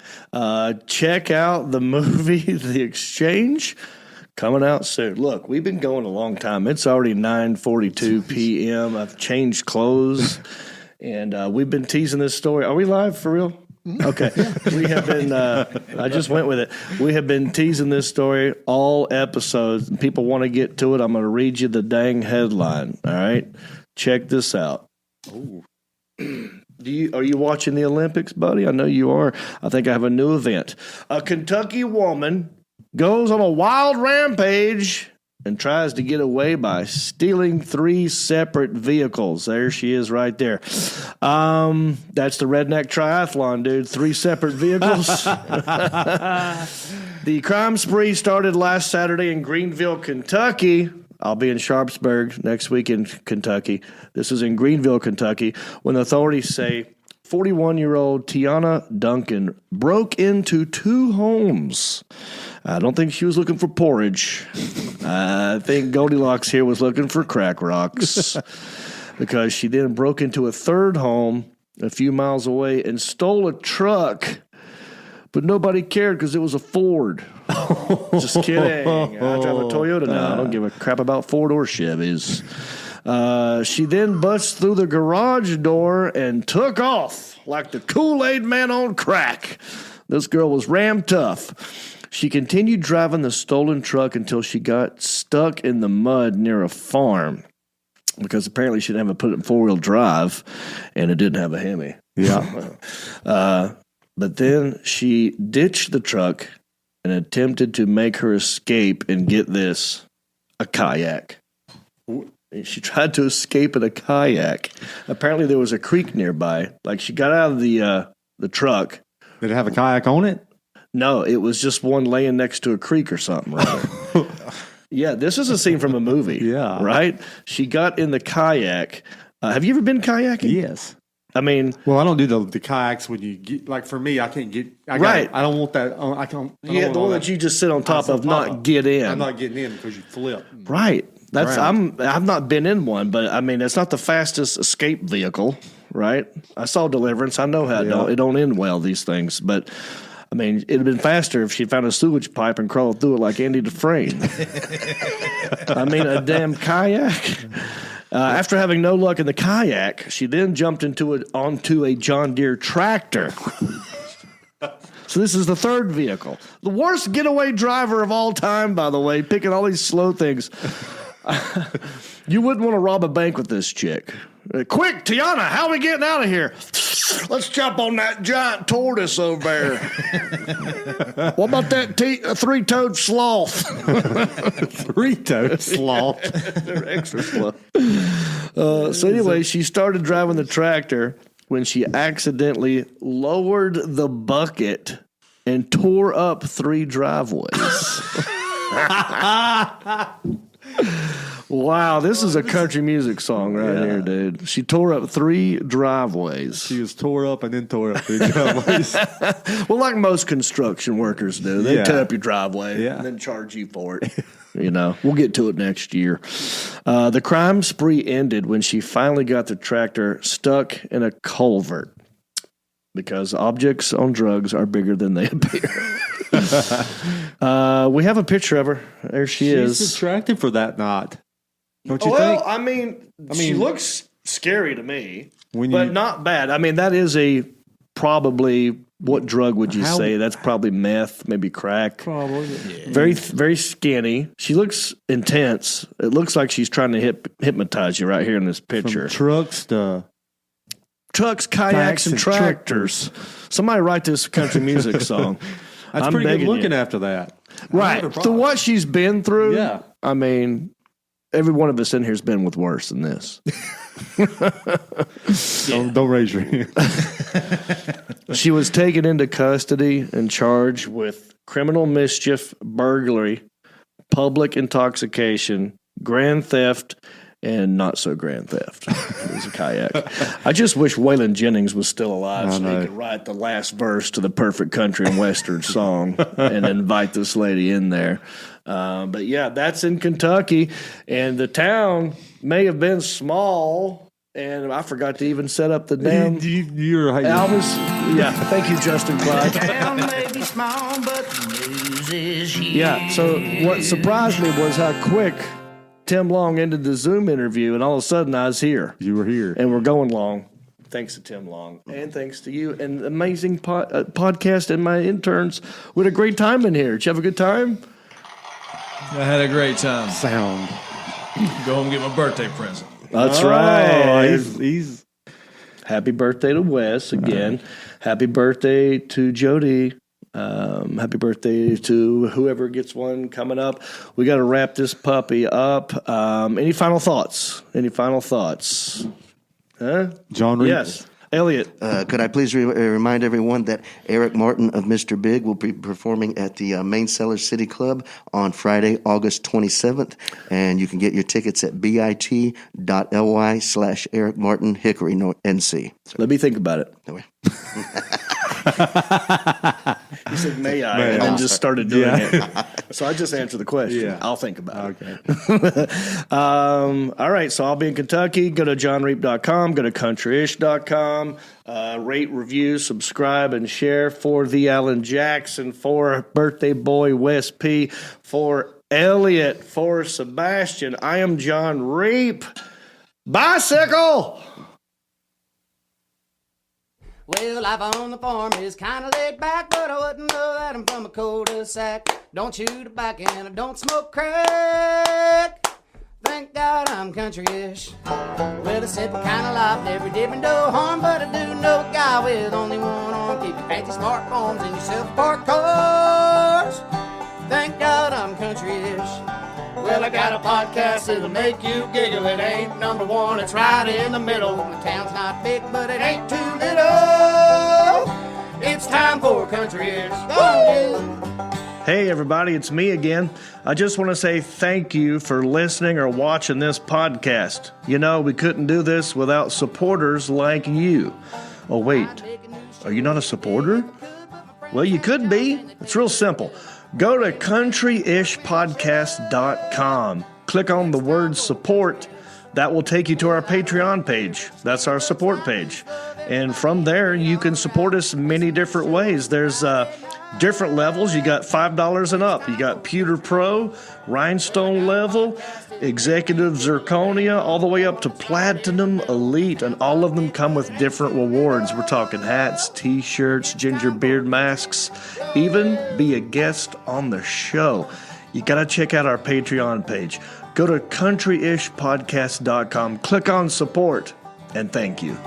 Check out the movie The Exchange. Coming out soon. Look, we've been going a long time. It's already 9:42 p.m. I've changed clothes. And we've been teasing this story. Are we live for real? Okay. We have been, I just went with it. We have been teasing this story all episodes. People want to get to it. I'm going to read you the dang headline. All right. Check this out. Ooh. Are you watching the Olympics, buddy? I know you are. I think I have a new event. A Kentucky woman goes on a wild rampage and tries to get away by stealing 3 separate vehicles. There she is right there. That's the redneck triathlon, dude. 3 separate vehicles. The crime spree started last Saturday in Greenville, Kentucky. I'll be in Sharpsburg next week in Kentucky. This is in Greenville, Kentucky, when authorities say 41-year-old Tiana Duncan broke into 2 homes. I don't think she was looking for porridge. I think Goldilocks here was looking for crack rocks because she then broke into a 3rd home a few miles away and stole a truck. But nobody cared because it was a Ford. Just kidding. I drive a Toyota now. I don't give a crap about Ford or Chevys. She then busts through the garage door and took off like the Kool-Aid man on crack. This girl was ram tough. She continued driving the stolen truck until she got stuck in the mud near a farm because apparently she didn't have a put it in 4-wheel drive and it didn't have a Hemi. Yeah. But then she ditched the truck and attempted to make her escape and get this, a kayak. She tried to escape in a kayak. Apparently there was a creek nearby. Like she got out of the truck. Did it have a kayak on it? No, it was just one laying next to a creek or something. Right? Yeah, this is a scene from a movie. Yeah. Right? She got in the kayak. Have you ever been kayaking? Yes. I mean, well, I don't do the kayaks when you get, like for me, I can't get, I don't want that. I don't the one that you just sit on top of, not get in. I'm not getting in because you flip. Right. I've not been in one, but I mean, it's not the fastest escape vehicle, right? I saw Deliverance. I know how it don't end well, these things, but I mean, it'd have been faster if she found a sewage pipe and crawled through it like Andy Dufresne. I mean, a damn kayak. After having no luck in the kayak, she then jumped onto a John Deere tractor. So this is the 3rd vehicle. The worst getaway driver of all time, by the way, picking all these slow things. You wouldn't want to rob a bank with this chick. Quick, Tiana, how are we getting out of here? Let's jump on that giant tortoise over there. What about that 3-toed sloth? 3-toed sloth. They're extra slow. So anyway, she started driving the tractor when she accidentally lowered the bucket and tore up 3 driveways. Wow, this is a country music song right here, dude. She tore up 3 driveways. She was tore up and then tore up 3 driveways. Well, like most construction workers do. They tear up your driveway and then charge you for it. You know, we'll get to it next year. The crime spree ended when she finally got the tractor stuck in a culvert because objects on drugs are bigger than they appear. We have a picture of her. There she is. She's attractive for that knot. Don't you Well, think? I mean, she looks scary to me, When but you- not bad. I mean, that is probably what drug would you say? That's probably meth, maybe crack. Probably. Very, very skinny. She looks intense. It looks like she's trying to hypnotize you right here in this picture. Trucks, kayaks, and tractors. Somebody write this country music song. That's I'm pretty good begging looking you. after that. Right. To what she's been through. Yeah. I mean, every one of us in here has been with worse than this. Don't raise your hand. She was taken into custody and charged with criminal mischief, burglary, public intoxication, grand theft, and not so grand theft. It was a kayak. I just wish Waylon Jennings was still alive so he could write the last verse to the perfect country and western song and invite this lady in there. But yeah, that's in Kentucky, and the town may have been small. And I forgot to even set up the damn Elvis. Yeah, thank you, Justin Clyde. Town may be small, but the news is huge. Yeah, so what surprised me was how quick Tim Long ended the Zoom interview, and all of a sudden I was here. You were here. And we're going long. Thanks to Tim Long, and thanks to you, and amazing podcast and my interns. We had a great time in here. Did you have a good time? I had a great time. Sound. Go home and get my birthday present. That's right. He's happy birthday to Wes again. Happy birthday to Jody. Happy birthday to whoever gets one coming up. We got to wrap this puppy up. Any final thoughts? Huh? John Reed. Yes. Elliot. Could I please remind everyone that Eric Martin of Mr. Big will be performing at the Main Sellers City Club on Friday, August 27th, and you can get your tickets at bit.ly/Eric Martin Hickory NC. Let me think about it. Anyway. He said, may I? And then just started doing it. So I just answered the question. Yeah. I'll think about it. All right. So I'll be in Kentucky. Go to johnreap.com. Go to countryish.com. Rate, review, subscribe, and share for the Alan Jackson, for birthday boy Wes P, for Elliot, for Sebastian. I am John Reap. Bicycle! Well, life on the farm is kind of laid back, but I wouldn't know that I'm from a cul-de-sac. Don't chew tobacco and I don't smoke crack. Thank God I'm country-ish. Well, a simple kind of life, never did me no harm, but I do know a guy with only one arm. Keep your fancy smartphones and your self-parked cars. Thank God I'm country-ish. Well, I got a podcast that'll make you giggle. It ain't number one, it's right in the middle. The town's not big, but it ain't too little. It's time for Country-ish. Hey, everybody, it's me again. I just want to say thank you for listening or watching this podcast. You know, we couldn't do this without supporters like you. Oh, wait, are you not a supporter? Well, you could be. It's real simple. Go to countryishpodcast.com. Click on the word support. That will take you to our Patreon page. That's our support page. And from there, you can support us many different ways. There's different levels. You got $5 and up. You got Pewter Pro, Rhinestone level, Executive Zirconia, all the way up to Platinum Elite. And all of them come with different rewards. We're talking hats, t-shirts, ginger beard masks, even be a guest on the show. You got to check out our Patreon page. Go to countryishpodcast.com, click on support, and thank you.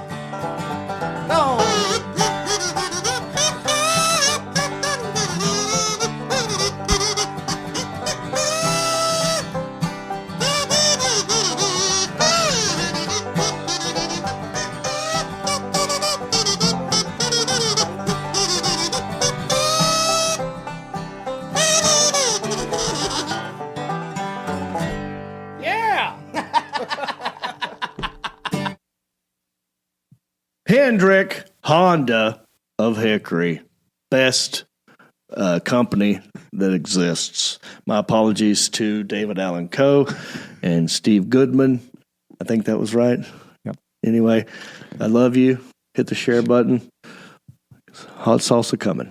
Hendrick Honda of Hickory. Best company that exists. My apologies to David Allen Coe and Steve Goodman. I think that was right. Yep. Anyway, I love you. Hit the share button. Hot salsa coming.